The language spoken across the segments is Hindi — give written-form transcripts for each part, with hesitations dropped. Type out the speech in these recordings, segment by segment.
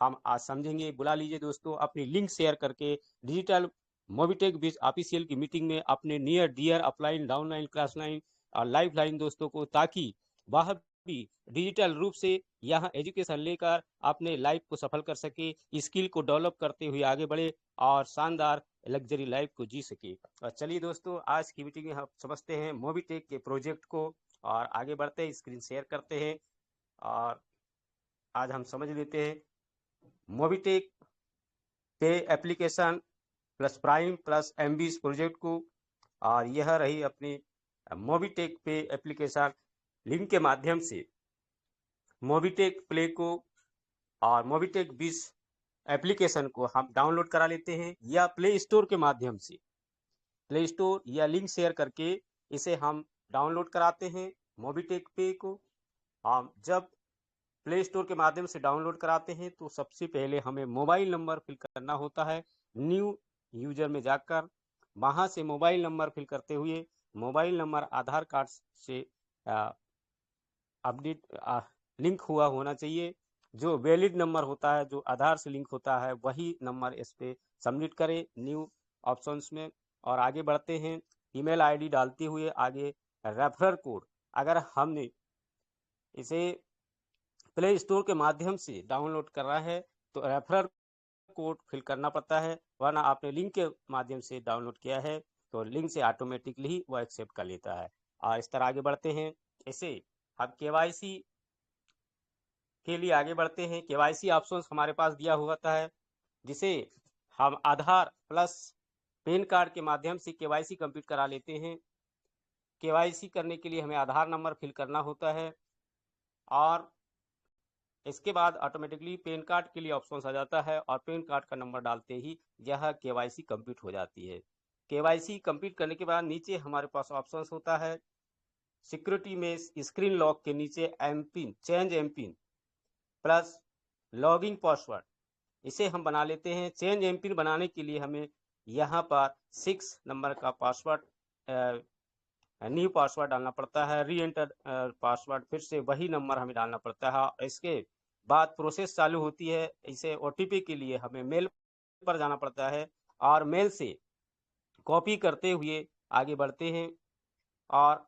हम आज समझेंगे। बुला लीजिए दोस्तों अपनी लिंक शेयर करके डिजिटल मोबिटेक बीच ऑफिशियल की मीटिंग में अपने near dear upline downline class line और लाइफ लाइन दोस्तों को, ताकि वह भी डिजिटल रूप से यहाँ एजुकेशन लेकर अपने लाइफ को सफल कर सके, स्किल को डेवलप करते हुए आगे बढ़े और शानदार लग्जरी लाइफ को जी सके। और चलिए दोस्तों आज की मीटिंग में हम समझते हैं मोबिटेक के प्रोजेक्ट को और आगे बढ़ते हैं, स्क्रीन शेयर करते हैं और आज हम समझ लेते हैं Mobitech pay application plus prime plus MBIZ project को। और यह रही अपनी मोबिटेक पे एप्लीकेशन। लिंक के माध्यम से मोबिटेक प्ले को और मोबिटेक बीज एप्लीकेशन को हम डाउनलोड करा लेते हैं, या प्ले स्टोर के माध्यम से प्ले स्टोर या लिंक शेयर करके इसे हम डाउनलोड कराते हैं मोबिटेक पे को। हम जब प्ले स्टोर के माध्यम से डाउनलोड कराते हैं तो सबसे पहले हमें मोबाइल नंबर फिल करना होता है। न्यू यूजर में जाकर वहां से मोबाइल नंबर फिल करते हुए मोबाइल नंबर आधार कार्ड से अपडेट लिंक हुआ होना चाहिए। जो वैलिड नंबर होता है, जो आधार से लिंक होता है, वही नंबर इस पे सबमिट करें न्यू ऑप्शंस में। और आगे बढ़ते हैं ईमेल आईडी डालते हुए आगे रेफरल कोड, अगर हमने इसे प्ले स्टोर के माध्यम से डाउनलोड कर रहा है तो रेफरल कोड फिल करना पड़ता है, वरना आपने लिंक के माध्यम से डाउनलोड किया है तो लिंक से ऑटोमेटिकली ही वो एक्सेप्ट कर लेता है। और इस तरह आगे बढ़ते हैं। इसे हम केवाईसी के लिए आगे बढ़ते हैं। केवाईसी ऑप्शंस हमारे पास दिया होता है, जिसे हम आधार प्लस पैन कार्ड के माध्यम से केवाईसी कंप्लीट करा लेते हैं। केवाईसी करने के लिए हमें आधार नंबर फिल करना होता है और इसके बाद ऑटोमेटिकली पैन कार्ड के लिए ऑप्शन आ जाता है और पैन कार्ड का नंबर डालते ही यह केवाईसी कंप्लीट हो जाती है। केवाईसी कंप्लीट करने के बाद नीचे हमारे पास ऑप्शंस होता है सिक्योरिटी में स्क्रीन लॉक के नीचे MPIN, change MPIN plus logging password, इसे हम बना लेते हैं। चेंज एमपिन बनाने के लिए हमें यहाँ पर 6 नंबर का पासवर्ड न्यू पासवर्ड डालना पड़ता है। री एंटर पासवर्ड फिर से वही नंबर हमें डालना पड़ता है। इसके बाद प्रोसेस चालू होती है। इसे ओटीपी के लिए हमें मेल पर जाना पड़ता है और मेल से कॉपी करते हुए आगे बढ़ते हैं और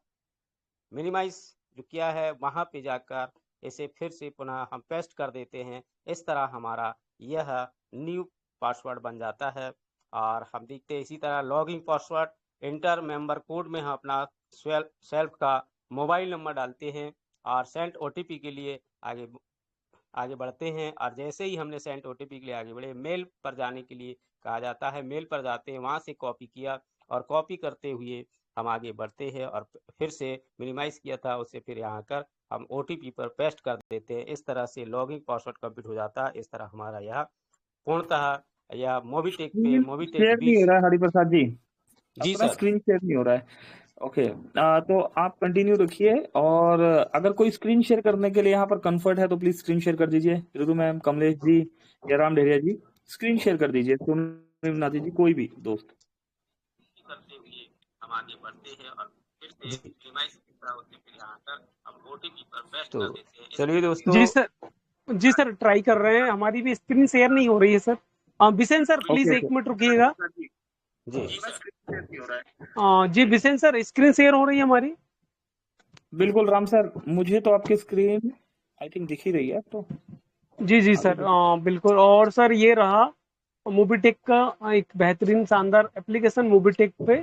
मिनिमाइज जो किया है वहाँ पे जाकर इसे फिर से पुनः हम पेस्ट कर देते हैं। इस तरह हमारा यह न्यू पासवर्ड बन जाता है। और हम देखते हैं इसी तरह logging password inter member code में हम अपना सेल्फ का मोबाइल नंबर डालते हैं और सेंड ओटीपी के लिए आगे बढ़ते हैं। और जैसे ही हमने सेंड ओटीपी के लिए आगे बढ़े, मेल पर जाने के लिए कहा जाता है। मेल पर जाते हैं, वहाँ से कॉपी किया और कॉपी करते हुए हम आगे बढ़ते हैं और फिर से मिनिमाइज किया था उसे फिर यहाँ कर हम ओटीपी पर पेस्ट कर देते हैं। इस तरह से लॉगिंग पासवर्ड कंप्लीट हो जाता है। इस तरह हमारा यह पूर्णतः यह मोबिटेक पे मोबिटेक शेयर नहीं हो बीच। रहा है हरिप्रसाद जी, जी अपना सर। स्क्रीन शेयर नहीं हो रहा है। ओके, तो आप कंटिन्यू रखिए और अगर कोई स्क्रीन शेयर करने के लिए यहाँ पर कंफर्ट है तो प्लीज स्क्रीन शेयर कर दीजिए। ऋतु मैम, कमलेश जी या राम डेरिया जी स्क्रीन शेयर कर दीजिए। सोनम नाथी जी, कोई भी दोस्त। करते हुए हम आगे बढ़ते हैं और फिर से मिनिमाइज होते फिर यहाँ कर हम ओटीपी पर पेस्ट कर देते हैं। चलिए दोस्तों। जी सर ट्राई कर रहे हैं, हमारी भी स्क्रीन शेयर नहीं हो रही है sir. Bisen sir please okay, एक मिनट रुकिएगा। जी जी बिसेन सर स्क्रीन शेयर हो रही है हमारी। बिल्कुल राम सर, मुझे तो आपकी स्क्रीन आई थिंक दिख ही रही है तो। जी सर बिल्कुल। और सर ये रहा मोबिटेक का एक बेहतरीन शानदार एप्लीकेशन मोबिटेक पे।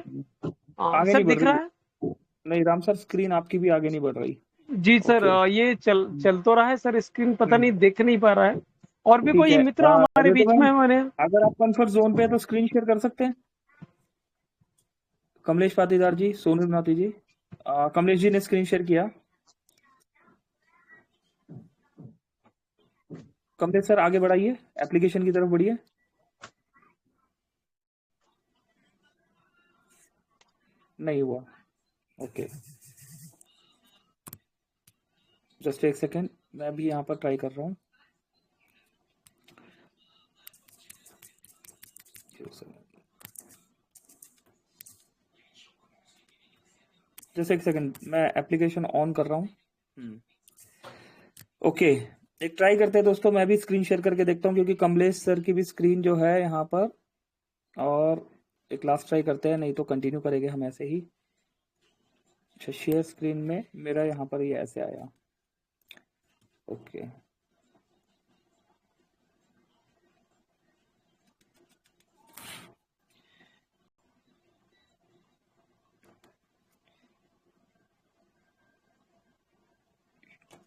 आगे सर नहीं बढ़ दिख रहा रही। है? नहीं राम सर, स्क्रीन आपकी भी आगे नहीं बढ़ रही। जी सर ओके, ये चल तो रहा है सर, स्क्रीन पता नहीं दिख नहीं पा रहा है। और भी ठीक कोई है। मित्र हमारे ऋतु बीच मैम, में हमारे। अगर आप कंफर्ट जोन पे है तो स्क्रीन शेयर कर सकते हैं। कमलेश पाटीदार जी, सोनू नाथी जी, कमलेश जी ने स्क्रीन शेयर किया। कमलेश सर आगे बढ़ाइए, एप्लीकेशन की तरफ बढ़िए। नहीं हुआ। ओके, जस्ट एक सेकेंड, मैं भी यहाँ पर ट्राई कर रहा हूँ। जस्ट एक सेकेंड, मैं एप्लीकेशन ऑन कर रहा हूँ। ओके, एक ट्राई करते हैं दोस्तों, मैं भी स्क्रीन शेयर करके देखता हूँ, क्योंकि कमलेश सर की भी स्क्रीन जो है यहाँ पर, और एक लास्ट ट्राई करते हैं, नहीं तो कंटिन्यू करेंगे हम ऐसे ही। अच्छा, शेयर स्क्रीन में मेरा यहाँ पर ये ऐसे आया, ओके।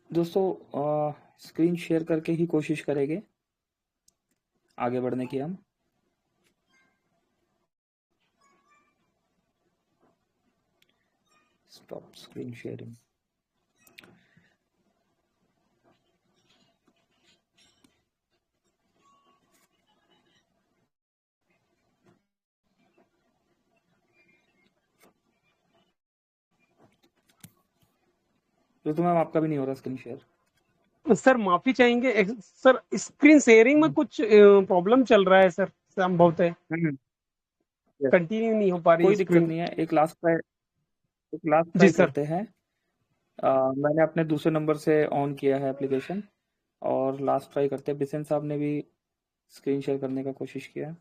दोस्तों स्क्रीन शेयर करके ही कोशिश करेंगे आगे बढ़ने की हम। Stop screen sharing. तो मैम आपका भी नहीं हो रहा स्क्रीन शेयर? सर माफी चाहेंगे सर, स्क्रीन शेयरिंग में कुछ प्रॉब्लम चल रहा है सर, संभवत है कंटिन्यू नहीं हो पा रही कोई है दिक्कत स्क्रीन। नहीं है, एक लास्ट जी ट्राई सर। करते हैं। मैंने अपने दूसरे नंबर से ऑन किया है एप्लीकेशन, और लास्ट ट्राई करते हैं। बिसेन साहब ने भी स्क्रीन शेयर करने का कोशिश किया।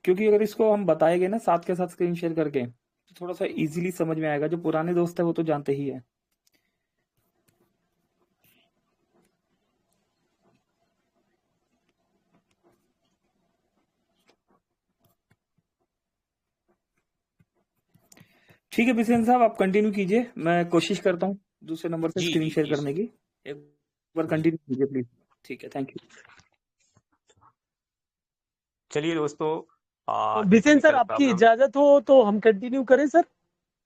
क्योंकि अगर इसको हम बताएंगे ना साथ के साथ स्क्रीन शेयर करके, तो थोड़ा सा इजीली समझ में आएगा। जो पुराने दोस्त है वो तो जानते ही है। ठीक है बिसेन साहब, आप कंटिन्यू कीजिए, मैं कोशिश करता हूँ दूसरे नंबर से जी स्क्रीन जी शेयर जी करने की। एक बार कंटिन्यू कीजिए प्लीज। ठीक है, थैंक यू। चलिए दोस्तों, बिसेन सर टेक्निकल आपकी प्रॉब्लम। इजाजत हो तो हम कंटिन्यू करें सर?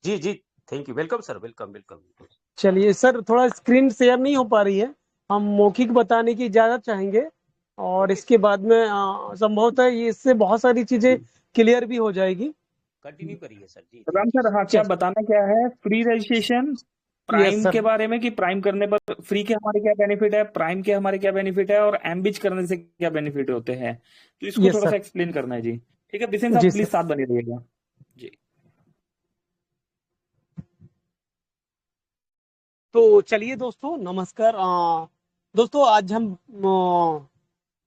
जी जी, thank you, welcome sir, welcome welcome. चलिए सर, थोड़ा स्क्रीन शेयर नहीं हो पा रही है, हम मौखिक बताने की इजाजत चाहेंगे, और इसके बाद में संभवतः ये इससे बहुत सारी चीजें क्लियर भी हो जाएगी। कंटिन्यू करिए सर। जी जी राम जी। सर, हाँ, क्या बताना क्या है? Free registration yes prime sir. के बारे में, कि प्राइम करने पर फ्री के हमारे क्या बेनिफिट है, प्राइम के हमारे क्या बेनिफिट है, और एमबिच करने से क्या बेनिफिट होते हैं, तो इसको यस थोड़ा सा सर। एक्सप्लेन करना है जी। ठीक है बिसेन जी साहब, सर। प्लीज साथ बने रहिएगा जी। तो चलिए दोस्तों, नमस्कार। दोस्तों आज हम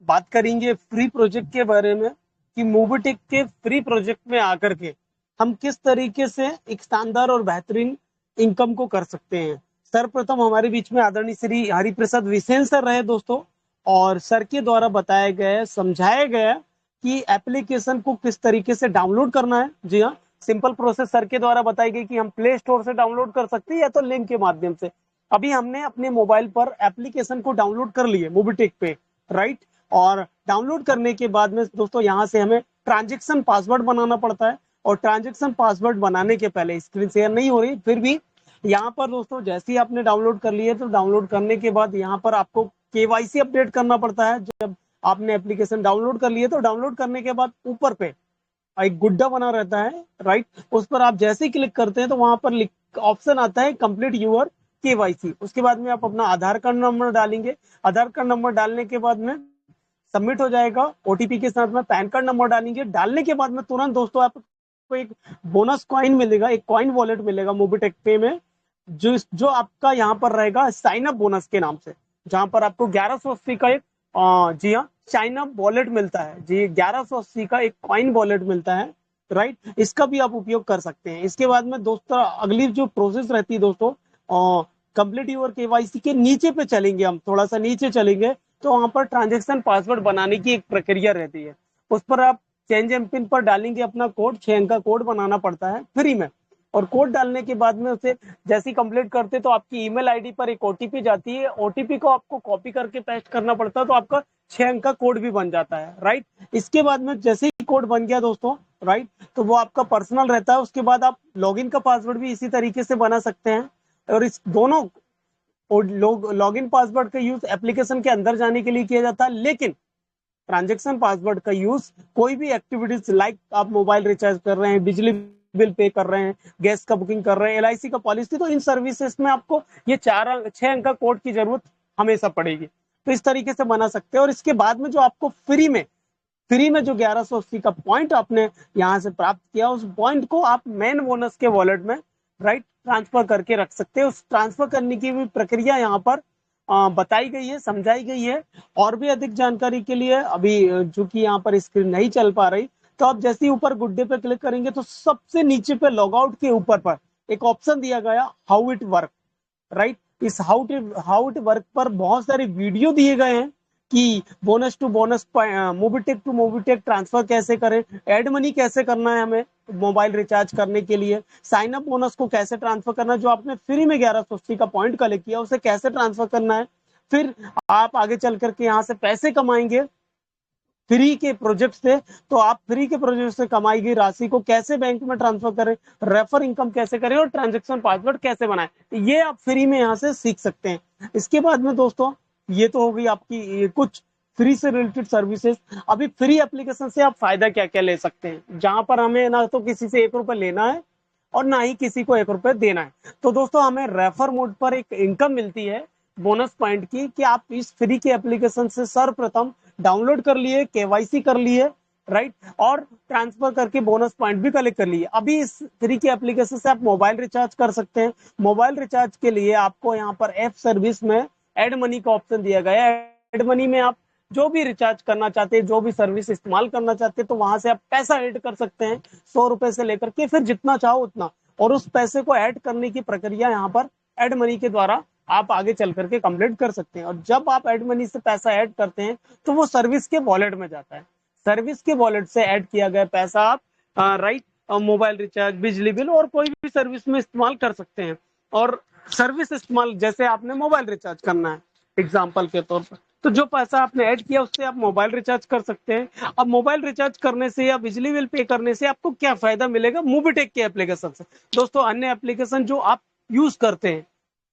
बात करेंगे फ्री प्रोजेक्ट के बारे में, कि मोबिटेक के फ्री प्रोजेक्ट में आकर के हम किस तरीके से एक शानदार और बेहतरीन इनकम को कर सकते हैं। सर्वप्रथम हमारे बीच में आदरणीय श्री हरिप्रसाद विसेन सर रहे दोस्तों, और सर के द्वारा बताया गया, समझाया गया कि एप्लीकेशन को किस तरीके से डाउनलोड करना है। जी हाँ, सिंपल प्रोसेस सर के द्वारा बताई गई कि हम प्ले स्टोर से डाउनलोड कर सकते हैं या तो लिंक के माध्यम से। अभी हमने अपने मोबाइल पर एप्लीकेशन को डाउनलोड कर लिए मोबिटेक पे, राइट। और डाउनलोड करने के बाद में दोस्तों यहाँ से हमें ट्रांजेक्शन पासवर्ड बनाना पड़ता है, और ट्रांजेक्शन पासवर्ड बनाने के पहले, स्क्रीन शेयर नहीं हो रही फिर भी, यहाँ पर दोस्तों जैसे ही आपने डाउनलोड कर लिए, तो डाउनलोड करने के बाद यहाँ पर आपको केवाईसी अपडेट करना पड़ता है। जब आपने एप्लीकेशन डाउनलोड कर लिए, तो डाउनलोड करने के बाद ऊपर पे एक गुड्डा बना रहता है, राइट। उस पर आप जैसे ही क्लिक करते हैं तो वहां पर ऑप्शन आता है कंप्लीट यूर केवाईसी। उसके बाद में आप अपना आधार कार्ड नंबर डालेंगे। आधार कार्ड नंबर डालने के बाद में सबमिट हो जाएगा। ओटीपी के साथ में पैन कार्ड नंबर डालेंगे। डालने के बाद में तुरंत दोस्तों आपको एक बोनस कॉइन मिलेगा, एक कॉइन वॉलेट मिलेगा मोबिटेक पे में, जो आपका यहाँ पर रहेगा साइन अप बोनस के नाम से, जहां पर आपको 1180 का एक जी हाँ साइन अप वॉलेट मिलता है जी। 1180 का एक कॉइन वॉलेट मिलता है, राइट। इसका भी आप उपयोग कर सकते हैं। इसके बाद में दोस्तों अगली जो प्रोसेस रहती है दोस्तों, कंप्लीट यूर केवाईसी के नीचे पे चलेंगे, हम थोड़ा सा नीचे चलेंगे तो वहां पर ट्रांजेक्शन पासवर्ड बनाने की एक प्रक्रिया रहती है। उस पर आप चेंज एमपिन पर डालेंगे अपना कोड, 6 अंक का कोड बनाना पड़ता है फ्री में। और कोड डालने के बाद में उसे जैसे ही कंप्लीट करते तो आपकी ईमेल आईडी पर एक ओटीपी जाती है। ओटीपी को आपको कॉपी करके पेस्ट करना पड़ता है, तो आपका 6 अंक का कोड भी बन जाता है, राइट। इसके बाद में जैसे ही कोड बन गया दोस्तों, राइट, तो वो आपका पर्सनल रहता है। उसके बाद आप लॉगिन का पासवर्ड भी इसी तरीके से बना सकते हैं। और इस दोनों लॉगिन पासवर्ड का यूज एप्लीकेशन के अंदर जाने के लिए किया जाता है, लेकिन ट्रांजेक्शन पासवर्ड का यूज कोई भी एक्टिविटीज, लाइक आप मोबाइल रिचार्ज कर रहे हैं, बिजली बिल पे कर रहे हैं, गैस का बुकिंग कर रहे हैं, एलआईसी का पॉलिसी, तो इन सर्विसेज में आपको ये 6 अंक का कोड की जरूरत हमेशा पड़ेगी। तो इस तरीके से बना सकते हैं। और इसके बाद में जो आपको फ्री में जो 1180 का पॉइंट आपने यहाँ से प्राप्त किया, उस पॉइंट को आप मेन बोनस के वॉलेट में राइट ट्रांसफर करके रख सकते हैं। उस ट्रांसफर करने की भी प्रक्रिया यहाँ पर बताई गई है, समझाई गई है। और भी अधिक जानकारी के लिए अभी जो कि यहाँ पर स्क्रीन नहीं चल पा रही, तो आप जैसे ही ऊपर गुड्डे पे क्लिक करेंगे तो सबसे नीचे पे लॉगआउट के ऊपर पर एक ऑप्शन दिया गया हाउ इट वर्क, राइट। इस हाउ इट वर्क पर बहुत सारे वीडियो दिए गए हैं कि bonus to bonus, Mobitech to Mobitech transfer कैसे करें, एड मनी कैसे करना है हमें मोबाइल रिचार्ज करने के लिए, साइन अप बोनस को कैसे ट्रांसफर करना है, जो आपने फ्री में 1180 का पॉइंट कलेक्ट किया उसे कैसे ट्रांसफर करना है। फिर आप आगे चल करके यहाँ से पैसे कमाएंगे फ्री के प्रोजेक्ट से, तो आप फ्री के प्रोजेक्ट से कमाई गई राशि को कैसे बैंक में ट्रांसफर करें, रेफर इनकम कैसे करें और ट्रांजैक्शन पासवर्ड कैसे बनाएं, तो ये आप फ्री में यहाँ से सीख सकते हैं। इसके बाद में दोस्तों ये तो हो गई आपकी कुछ फ्री से रिलेटेड सर्विसेज। अभी फ्री एप्लीकेशन से आप फायदा क्या क्या ले सकते हैं, जहां पर हमें ना तो किसी से 1 रुपए लेना है और ना ही किसी को 1 रुपए देना है। तो दोस्तों हमें रेफर मोड पर एक इनकम मिलती है बोनस पॉइंट की, कि आप इस फ्री के एप्लीकेशन से सर्वप्रथम डाउनलोड कर लिए, केवाईसी कर लिए, राइट, और ट्रांसफर करके बोनस पॉइंट भी कलेक्ट कर लिए। अभी इस फ्री के एप्लीकेशन से आप मोबाइल रिचार्ज कर सकते हैं। मोबाइल रिचार्ज के लिए आपको यहाँ पर ऐप सर्विस में एड मनी का ऑप्शन दिया गया है। एड मनी में आप जो भी रिचार्ज करना चाहते हैं, जो भी सर्विस इस्तेमाल करना चाहते हैं, तो वहां से आप पैसा ऐड कर सकते हैं, 100 रुपए से लेकर के फिर जितना चाहो उतना। और उस पैसे को ऐड करने की प्रक्रिया यहाँ पर एड मनी के द्वारा आप आगे चल करके कंप्लीट कर सकते हैं। और जब आप एड मनी से पैसा ऐड करते हैं तो वो सर्विस के वॉलेट में जाता है। सर्विस के वॉलेट से ऐड किया गया पैसा आप राइट मोबाइल रिचार्ज, बिजली बिल और कोई भी सर्विस में इस्तेमाल कर सकते हैं। और सर्विस इस्तेमाल, जैसे आपने मोबाइल रिचार्ज करना है एग्जाम्पल के तौर पर, तो जो पैसा आपने ऐड किया उससे आप मोबाइल रिचार्ज कर सकते हैं। अब मोबाइल रिचार्ज करने से या बिजली बिल पे करने से आपको क्या फायदा मिलेगा मोबीटेक के एप्लीकेशन से। दोस्तों अन्य एप्लीकेशन जो आप यूज करते हैं,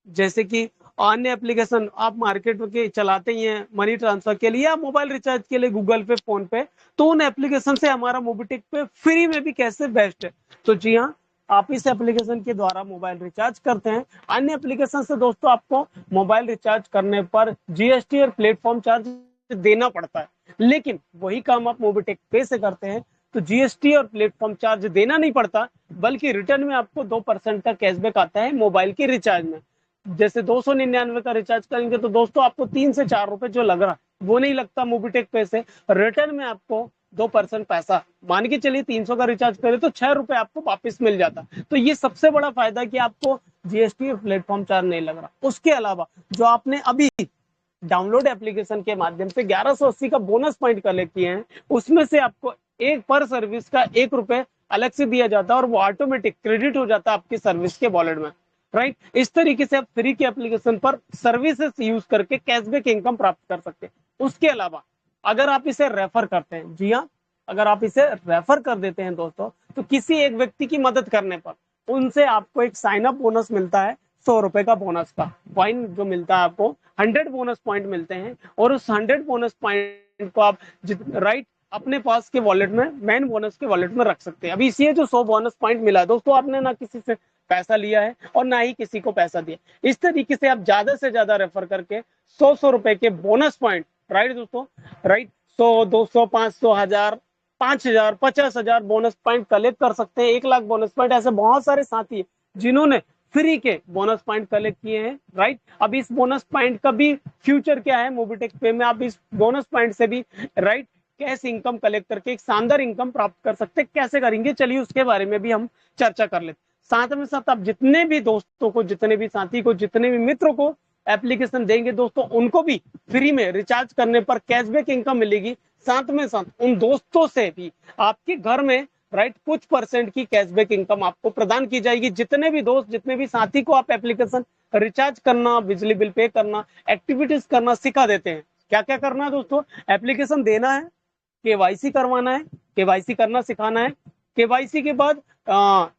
जैसे कि अन्य एप्लीकेशन आप मार्केट में चलाते ही हैं मनी ट्रांसफर के लिए या मोबाइल रिचार्ज के लिए गूगल पे, फोन पे, तो उन एप्लीकेशन से हमारा मोबीटेक पे फ्री में भी कैसे बेस्ट है। तो जी हाँ, आप इस एप्लीकेशन के द्वारा मोबाइल रिचार्ज करते हैं। अन्य एप्लीकेशन से दोस्तों आपको मोबाइल रिचार्ज करने पर जीएसटी और प्लेटफॉर्म चार्ज देना पड़ता है, लेकिन वही काम आप मोबीटेक पे से करते हैं तो जीएसटी और प्लेटफॉर्म चार्ज देना नहीं पड़ता, बल्कि रिटर्न में आपको 2% का कैशबैक आता है मोबाइल के रिचार्ज में। जैसे 299 का रिचार्ज करेंगे तो दोस्तों आपको 3 से 4 रुपए जो लग रहा वो नहीं लगता मोबीटेक पे से, रिटर्न में आपको 2% पैसा, मान के चलिए 300 का रिचार्ज करें तो 6 रुपए आपको वापस मिल जाता। तो ये सबसे बड़ा फायदा कि आपको जीएसटी और प्लेटफॉर्म चार्ज नहीं लग रहा। उसके अलावा जो आपने अभी डाउनलोड एप्लीकेशन के माध्यम से 1180 का बोनस पॉइंट कलेक्ट किए हैं, उसमें से आपको एक पर सर्विस का 1 रुपए अलग से दिया जाता है और वो ऑटोमेटिक क्रेडिट हो जाता है आपकी सर्विस के वॉलेट में, राइट। इस तरीके से आप फ्री के एप्लीकेशन पर सर्विसेज यूज करके कैशबैक इनकम प्राप्त कर सकते हैं। उसके अलावा अगर आप इसे रेफर करते हैं, जी हाँ, अगर आप इसे रेफर कर देते हैं दोस्तों, तो किसी एक व्यक्ति की मदद करने पर उनसे आपको एक साइन अप बोनस मिलता है, 100 रुपए का बोनस का पॉइंट जो मिलता है आपको, 100 बोनस पॉइंट मिलते हैं। और उस 100 बोनस पॉइंट को आप राइट अपने पास के वॉलेट में, मेन बोनस के वॉलेट में रख सकते हैं। अभी इसी जो 100 बोनस पॉइंट मिला दोस्तों, आपने ना किसी से पैसा लिया है और ना ही किसी को पैसा दिया। इस तरीके से आप ज्यादा से ज्यादा रेफर करके 100 रुपए के बोनस पॉइंट, राइट दोस्तों, राइट, 100, 200, 500, 1000, 5000, 50,000 बोनस पॉइंट कलेक्ट कर सकते हैं। 1 लाख बोनस पॉइंट। ऐसे बहुत सारे साथी हैं जिन्होंने फ्री के बोनस पॉइंट कलेक्ट किए हैं, राइट। अब इस बोनस पॉइंट का भी फ्यूचर क्या है मोबीटेक पे में, आप इस बोनस पॉइंट से भी राइट कैश इनकम कलेक्ट करके एक शानदार इनकम प्राप्त कर सकते हैं। कैसे करेंगे चलिए उसके बारे में भी हम चर्चा कर लेते। साथ में साथ आप जितने भी दोस्तों को, जितने भी साथी को, जितने भी मित्रों को एप्लीकेशन देंगे दोस्तों, उनको भी फ्री में रिचार्ज करने पर कैशबैक इनकम मिलेगी। साथ में साथ उन दोस्तों से भी आपके घर में राइट कुछ % की कैशबैक इनकम आपको प्रदान की जाएगी। जितने भी दोस्त, जितने भी साथी को आप एप्लीकेशन रिचार्ज करना, बिजली बिल पे करना, एक्टिविटीज करना सिखा देते हैं। क्या क्या करना है दोस्तों, एप्लीकेशन देना है, केवाईसी करवाना है, केवाईसी करना सिखाना है, केवाईसी के बाद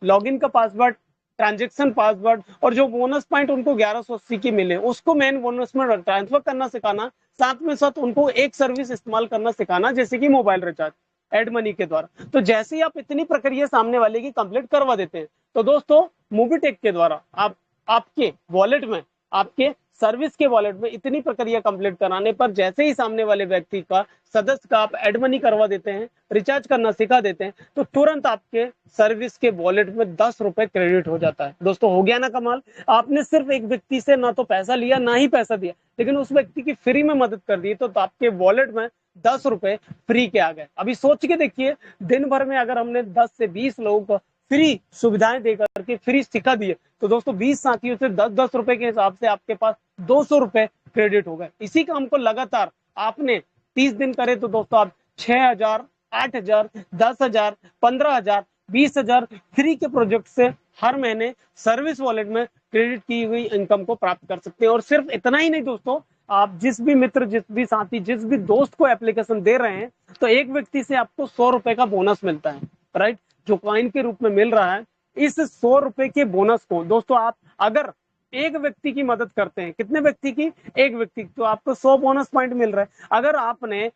लॉगिन का पासवर्ड, ट्रांजैक्शन पासवर्ड, और जो बोनस पॉइंट उनको 1180 की मिले उसको मेन बोनस में ट्रांसफर करना सिखाना। साथ में साथ उनको एक सर्विस इस्तेमाल करना सिखाना, जैसे कि मोबाइल रिचार्ज एड मनी के द्वारा। तो जैसे ही आप इतनी प्रक्रिया सामने वाले की कंप्लीट करवा देते हैं तो दोस्तों मोबीटेक के द्वारा आप आपके वॉलेट में आपके सर्विस के वॉलेट में इतनी प्रक्रिया कंप्लीट कराने पर जैसे ही सामने वाले व्यक्ति का सदस्य का आप एड मनी करवा देते हैं, रिचार्ज करना सिखा देते हैं, तो तुरंत आपके सर्विस के वॉलेट में 10 रुपए क्रेडिट हो जाता है। दोस्तों हो गया ना कमाल। आपने सिर्फ एक व्यक्ति से ना तो पैसा लिया ना ही पैसा दिया, लेकिन उस व्यक्ति की फ्री में मदद कर दी, तो आपके वॉलेट में 10 रुपए फ्री के आ गए। अभी सोच के देखिए, दिन भर में अगर हमने 10 से 20 लोगों को फ्री सुविधाएं देकर के फ्री सिखा दिए, तो दोस्तों 20 साथियों से 10-10 रुपए के हिसाब से आपके पास 200 रुपए क्रेडिट हो गए। इसी काम को लगातार आपने 30 दिन करे तो दोस्तों आप 6,000, 8,000, 10,000, 15,000, 20,000 फ्री के प्रोजेक्ट से हर महीने सर्विस वॉलेट में क्रेडिट की हुई इनकम को प्राप्त कर सकते हैं। और सिर्फ इतना ही नहीं दोस्तों, आप जिस भी मित्र, जिस भी साथी, जिस भी दोस्त को एप्लीकेशन दे रहे हैं, तो एक व्यक्ति से आपको 100 रुपए का बोनस मिलता है, राइट, जो कॉइन के रूप में मिल रहा है। इस 100 रुपए के बोनस को दोस्तों आप अगर एक व्यक्ति की मदद करते हैं, कितने व्यक्ति की? एक व्यक्ति, तो आपको 100 बोनस पॉइंट मिल रहा है। अगर आपने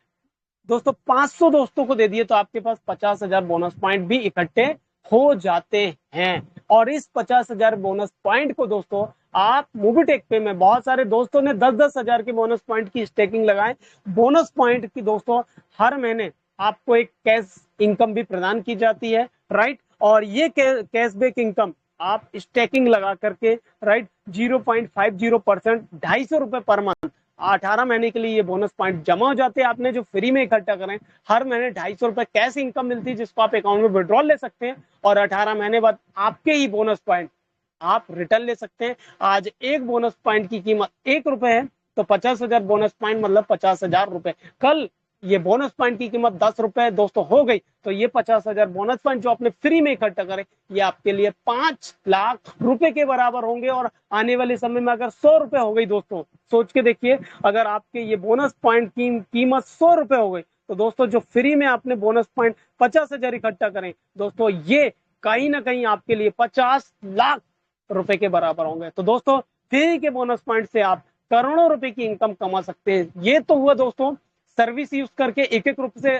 दोस्तों 500 दोस्तों को दे दिए तो आपके पास 50,000 बोनस पॉइंट भी इकट्ठे हो जाते हैं। और इस 50,000 बोनस पॉइंट को दोस्तों आप मोबीटेक पे में बहुत सारे दोस्तों ने 10-10 हजार के बोनस पॉइंट की स्टेकिंग लगाए। बोनस पॉइंट की दोस्तों हर महीने आपको एक कैश इनकम भी प्रदान की जाती है, राइट। और ये कैशबैक इनकम आप स्टेकिंग लगा करके, राइट, 0.50% 250 रुपए पर मंथ 18 महीने के लिए ये बोनस पॉइंट जमा हो जाते हैं। आपने जो फ्री में इकट्ठा करें, हर महीने 250 रुपए कैश इनकम मिलती है, जिसको आप अकाउंट में विड्रॉल ले सकते हैं और 18 महीने बाद आपके ही बोनस पॉइंट आप रिटर्न ले सकते हैं। आज एक बोनस पॉइंट की कीमत 1 रुपए है, तो 50,000 बोनस पॉइंट मतलब 50,000 रुपए। कल ये बोनस पॉइंट की कीमत 10 रुपए दोस्तों हो गई, तो ये 50,000 बोनस पॉइंट जो आपने फ्री में इकट्ठा करे, ये आपके लिए 5 लाख रुपए के बराबर होंगे। और आने वाले समय में अगर 100 रुपए हो गई दोस्तों, सोच के देखिए, अगर आपके ये बोनस पॉइंट की कीमत 100 रुपए हो गई, तो दोस्तों जो फ्री में आपने बोनस पॉइंट 50,000 इकट्ठा करें दोस्तों, ये कहीं ना कहीं आपके लिए 50 लाख रुपए के बराबर होंगे। तो दोस्तों फ्री के बोनस पॉइंट से आप करोड़ों रुपए की इनकम कमा सकते हैं। ये तो हुआ दोस्तों सर्विस यूज करके एक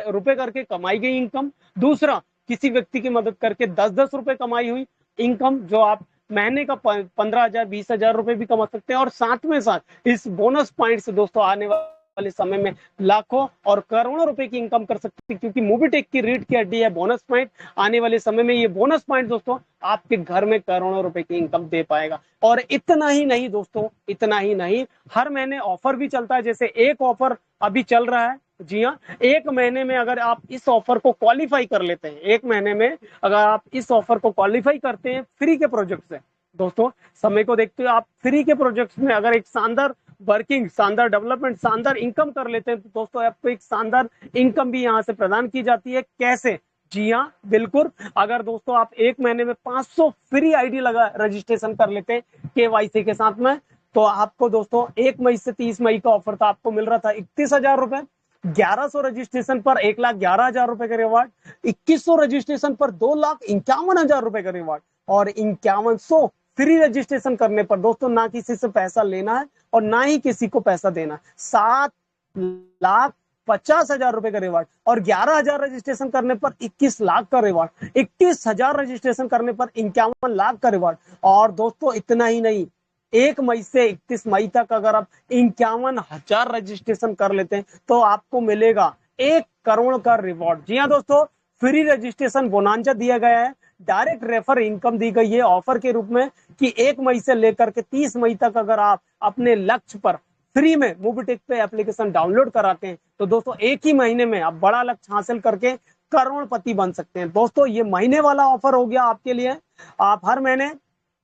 रुपए करके कमाई गई इनकम। दूसरा, किसी व्यक्ति की मदद करके 10-10 रुपए कमाई हुई इनकम, जो आप महीने का 15,000, 20,000 रुपए भी कमा सकते हैं। और साथ में साथ इस बोनस पॉइंट से दोस्तों आने वाले समय में लाखों और करोड़ों रुपए की इनकम कर सकते हैं, क्योंकि मोबीटेक की रीढ़ की हड्डी है बोनस पॉइंट। आने वाले समय में ये बोनस पॉइंट दोस्तों आपके घर में करोड़ों रुपए की इनकम दे पाएगा। और इतना ही नहीं दोस्तों, इतना ही नहीं, हर महीने ऑफर भी चलता है। जैसे एक ऑफर अभी चल रहा है, जी हाँ, एक महीने में अगर आप इस ऑफर को क्वालिफाई कर लेते हैं, एक महीने में अगर आप इस ऑफर को क्वालिफाई करते हैं फ्री के प्रोजेक्ट से, दोस्तों समय को देखते हुए आप फ्री के प्रोजेक्ट्स में अगर एक शानदार वर्किंग, शानदार डेवलपमेंट, शानदार इनकम कर लेते हैं, तो दोस्तों आपको एक शानदार इनकम भी यहाँ से प्रदान की जाती है। कैसे? जी हाँ, बिल्कुल। अगर दोस्तों आप एक महीने में 500 फ्री आईडी लगा रजिस्ट्रेशन कर लेते हैं केवाईसी के साथ में, तो आपको दोस्तों 1 मई से 30 मई का ऑफर था, आपको मिल रहा था 31,000 रुपए। 1100 रजिस्ट्रेशन पर 1,11,000 रुपए का रिवार्ड, 2100 रजिस्ट्रेशन पर 2,51,000 रुपए का रिवार्ड, और 5100 फ्री रजिस्ट्रेशन करने पर दोस्तों ना किसी से पैसा लेना है और ना ही किसी को पैसा देना है, 7,50,000 रुपए का रिवार्ड। और 11,000 रजिस्ट्रेशन करने पर 21 लाख का रिवार्ड, 21,000 रजिस्ट्रेशन करने पर 51 लाख का रिवार्ड। और दोस्तों इतना ही नहीं, 1 मई से 31 मई तक अगर आप 51,000 रजिस्ट्रेशन कर लेते हैं तो आपको मिलेगा 1 करोड़ का रिवॉर्ड। जी हाँ दोस्तों, फ्री रजिस्ट्रेशन बोनांजा दिया गया है, डायरेक्ट रेफर इनकम दी गई है ऑफर के रूप में कि 1 मई से लेकर के 30 मई तक अगर आप अपने लक्ष्य पर फ्री में मोबीटेक पे एप्लीकेशन डाउनलोड कराते हैं, तो दोस्तों एक ही महीने में आप बड़ा लक्ष्य हासिल करके करोड़पति बन सकते हैं। दोस्तों ये महीने वाला ऑफर हो गया आपके लिए। आप हर महीने,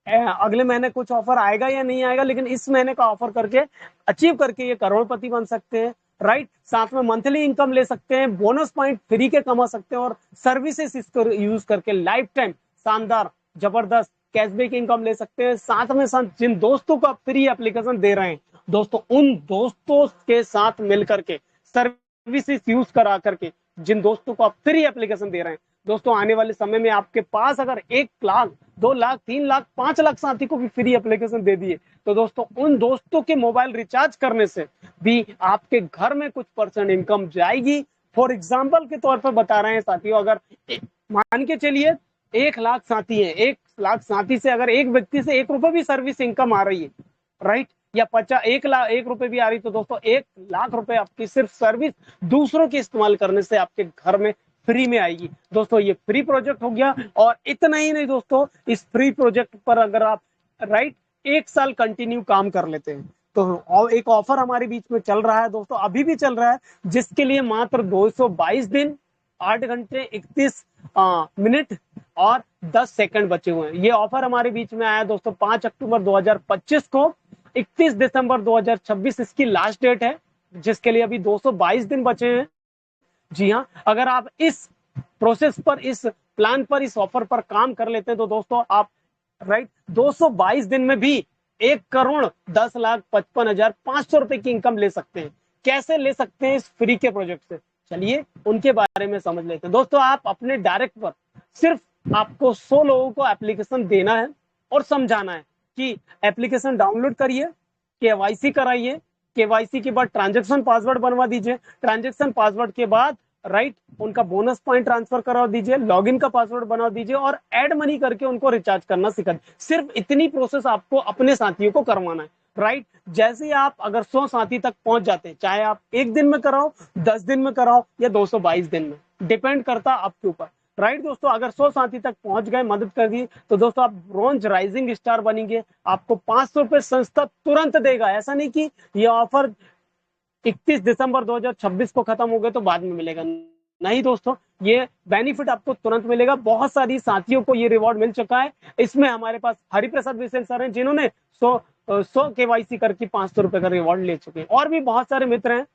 अगले महीने कुछ ऑफर आएगा या नहीं आएगा, लेकिन इस महीने का ऑफर करके अचीव करके ये करोड़पति बन सकते हैं, राइट। साथ में मंथली इनकम ले सकते हैं, बोनस पॉइंट फ्री के कमा सकते हैं, और सर्विसेज इसको यूज करके लाइफ टाइम शानदार जबरदस्त कैशबैक इनकम ले सकते हैं। साथ में साथ जिन दोस्तों को आप फ्री एप्लीकेशन दे रहे हैं, दोस्तों उन दोस्तों के साथ मिलकर के सर्विसेज यूज करा करके जिन दोस्तों को आप फ्री एप्लीकेशन दे रहे हैं, दोस्तों आने वाले समय में आपके पास अगर 1 लाख, 2 लाख, 3 लाख, 5 लाख साथी को भी फ्री एप्लीकेशन दे दिए, तो दोस्तों उन दोस्तों के मोबाइल रिचार्ज करने से भी आपके घर में कुछ % इनकम जाएगी। फॉर एग्जाम्पल के तौर पर बता रहे हैं साथियों, अगर मान के चलिए 1 लाख साथी है, 1 लाख साथी से अगर एक व्यक्ति से 1 रुपए भी सर्विस इनकम आ रही है, राइट, या 1 लाख 1 रुपए भी आ रही तो दोस्तों 1 लाख रुपए आपकी सिर्फ सर्विस दूसरों के इस्तेमाल करने से आपके घर में फ्री में आएगी। दोस्तों ये फ्री प्रोजेक्ट हो गया। और इतना ही नहीं दोस्तों, इस फ्री प्रोजेक्ट पर अगर आप राइट 1 साल कंटिन्यू काम कर लेते हैं तो एक ऑफर हमारे बीच में चल रहा है दोस्तों, अभी भी चल रहा है, जिसके लिए मात्र 222 दिन 8 घंटे 31 मिनट और 10 सेकंड बचे हुए हैं। ये ऑफर हमारे बीच में आया है दोस्तों 5 अक्टूबर 2025 को, 31 दिसंबर 2026 इसकी लास्ट डेट है, जिसके लिए अभी 222 दिन बचे हैं। जी हाँ, अगर आप इस प्रोसेस पर, इस प्लान पर, इस ऑफर पर काम कर लेते हैं तो दोस्तों आप राइट 222 दिन में भी 1,10,55,500 रुपए की इनकम ले सकते हैं। कैसे ले सकते हैं इस फ्री के प्रोजेक्ट से, चलिए उनके बारे में समझ लेते हैं। दोस्तों आप अपने डायरेक्ट पर सिर्फ आपको 100 लोगों को एप्लीकेशन देना है और समझाना है कि एप्लीकेशन डाउनलोड करिए, केवाईसी कराइए, केवाईसी के बाद ट्रांजैक्शन पासवर्ड बनवा दीजिए, ट्रांजैक्शन पासवर्ड के बाद राइट उनका बोनस पॉइंट ट्रांसफर करा दीजिए, लॉगिन का पासवर्ड बना दीजिए और ऐड मनी करके उनको रिचार्ज करना सिखा दीजिए। सिर्फ इतनी प्रोसेस आपको अपने साथियों को करवाना है। राइट, जैसे आप अगर 100 साथी तक पहुंच जाते हैं, चाहे आप 1 दिन में कराओ, 10 दिन में कराओ या 222 दिन में, डिपेंड करता आपके ऊपर। राइट दोस्तों, अगर 100 साथी तक पहुंच गए, मदद कर दी, तो दोस्तों आप ब्रॉन्ज राइजिंग स्टार बनेंगे। आपको 500 रुपए संस्था तुरंत देगा। ऐसा नहीं कि ये ऑफर 31 दिसंबर 2026 को खत्म हो गए तो बाद में मिलेगा, नहीं दोस्तों, ये बेनिफिट आपको तुरंत मिलेगा। बहुत सारी साथियों को ये रिवॉर्ड मिल चुका है। इसमें हमारे पास हरिप्रसाद बिसेन सर हैं, जिन्होंने 100 केवाईसी करके 500 रुपए का रिवॉर्ड ले चुके हैं, और भी बहुत सारे मित्र हैं।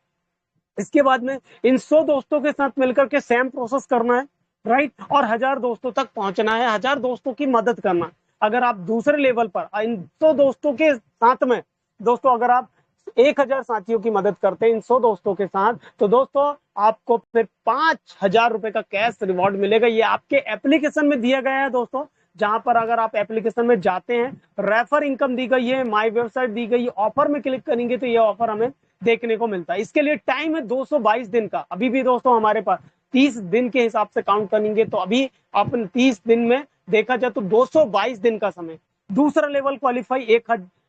इसके बाद में इन 100 दोस्तों के साथ मिलकर के सेम प्रोसेस करना है, राइट, और 1000 दोस्तों तक पहुंचना है, 1000 दोस्तों की मदद करना। अगर आप दूसरे लेवल पर इन 100 दोस्तों के साथ में दोस्तों, अगर आप 1000 साथियों की मदद करते हैं इन 100 दोस्तों के साथ, तो दोस्तों आपको फिर 5000 रुपए का कैश रिवॉर्ड मिलेगा। ये आपके एप्लीकेशन में दिया गया है दोस्तों, जहां पर अगर आप एप्लीकेशन में जाते हैं, रेफर इनकम दी गई है, माई वेबसाइट दी गई है, ऑफर में क्लिक करेंगे तो ये ऑफर हमें देखने को मिलता है। इसके लिए टाइम है 222 दिन का। अभी भी दोस्तों हमारे पास 30 दिन के हिसाब से काउंट करेंगे तो अभी अपन 30 दिन में देखा जाए तो 222 दिन का समय। दूसरा लेवल क्वालिफाई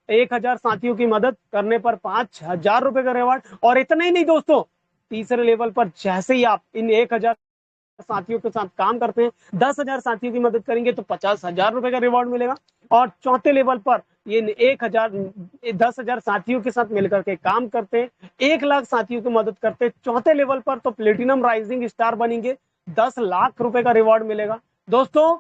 1000 साथियों की मदद करने पर 5000 रुपए का रिवॉर्ड। और इतना ही नहीं दोस्तों, तीसरे लेवल पर जैसे ही आप इन 1000 साथियों के साथ काम करते हैं, 10,000 साथियों की मदद करेंगे तो 50,000 रुपए का रिवॉर्ड मिलेगा। और चौथे लेवल पर ये 10,000 साथियों के साथ मिलकर के काम करते हैं, 1 लाख साथियों की मदद करते हैं। चौथे लेवल पर तो प्लेटिनम राइजिंग स्टार बनेंगे, 10 लाख रुपए का रिवॉर्ड मिलेगा दोस्तों।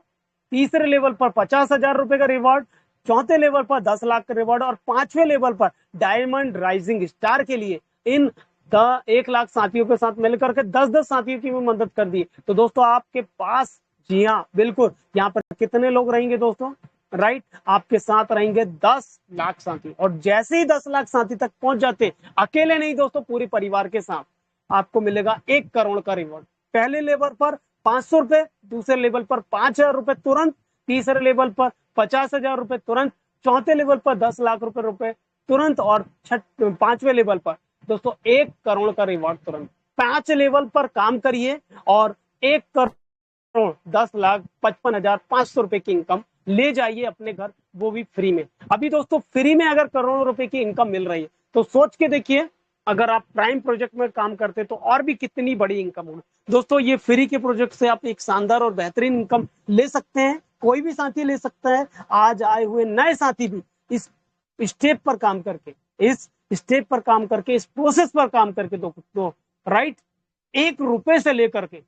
तीसरे लेवल पर 50,000 रुपए का रिवॉर्ड, चौथे लेवल पर 10 लाख का रिवॉर्ड, और पांचवें लेवल पर डायमंड राइजिंग स्टार के लिए इन 1 लाख साथियों के साथ मिलकर के 10-10 साथियों की भी मदद कर दी। तो दोस्तों आपके पास, जी हाँ बिल्कुल, यहाँ पर कितने लोग रहेंगे दोस्तों, राइट, आपके साथ रहेंगे 10 लाख साथी। और जैसे ही 10 लाख साथी तक पहुंच जाते, अकेले नहीं दोस्तों, पूरे परिवार के साथ, आपको मिलेगा 1 करोड़ का रिवॉर्ड। पहले लेवल पर 500 रुपए, दूसरे लेवल पर 5000 रुपए तुरंत, तीसरे लेवल पर 50,000 रुपए तुरंत, चौथे लेवल पर 10 लाख रुपए तुरंत, और पांचवें लेवल पर दोस्तों 1 करोड़ का रिवॉर्ड तुरंत। 5 लेवल पर काम करिए और 1 करोड़ 10,55,500 रुपए की इनकम ले जाइए अपने घर, वो भी फ्री में। अभी दोस्तों फ्री में अगर करोड़ों रुपए की इनकम मिल रही है तो सोच के देखिए, अगर आप प्राइम प्रोजेक्ट में काम करते तो और भी कितनी बड़ी इनकम होगी दोस्तों। ये फ्री के प्रोजेक्ट से आप एक शानदार और बेहतरीन इनकम ले सकते हैं। कोई भी साथी ले सकता है। आज आए हुए नए साथी भी इस स्टेप पर काम करके, इस स्टेप पर काम करके, इस प्रोसेस पर काम करके तो राइट 1 रुपए से लेकर के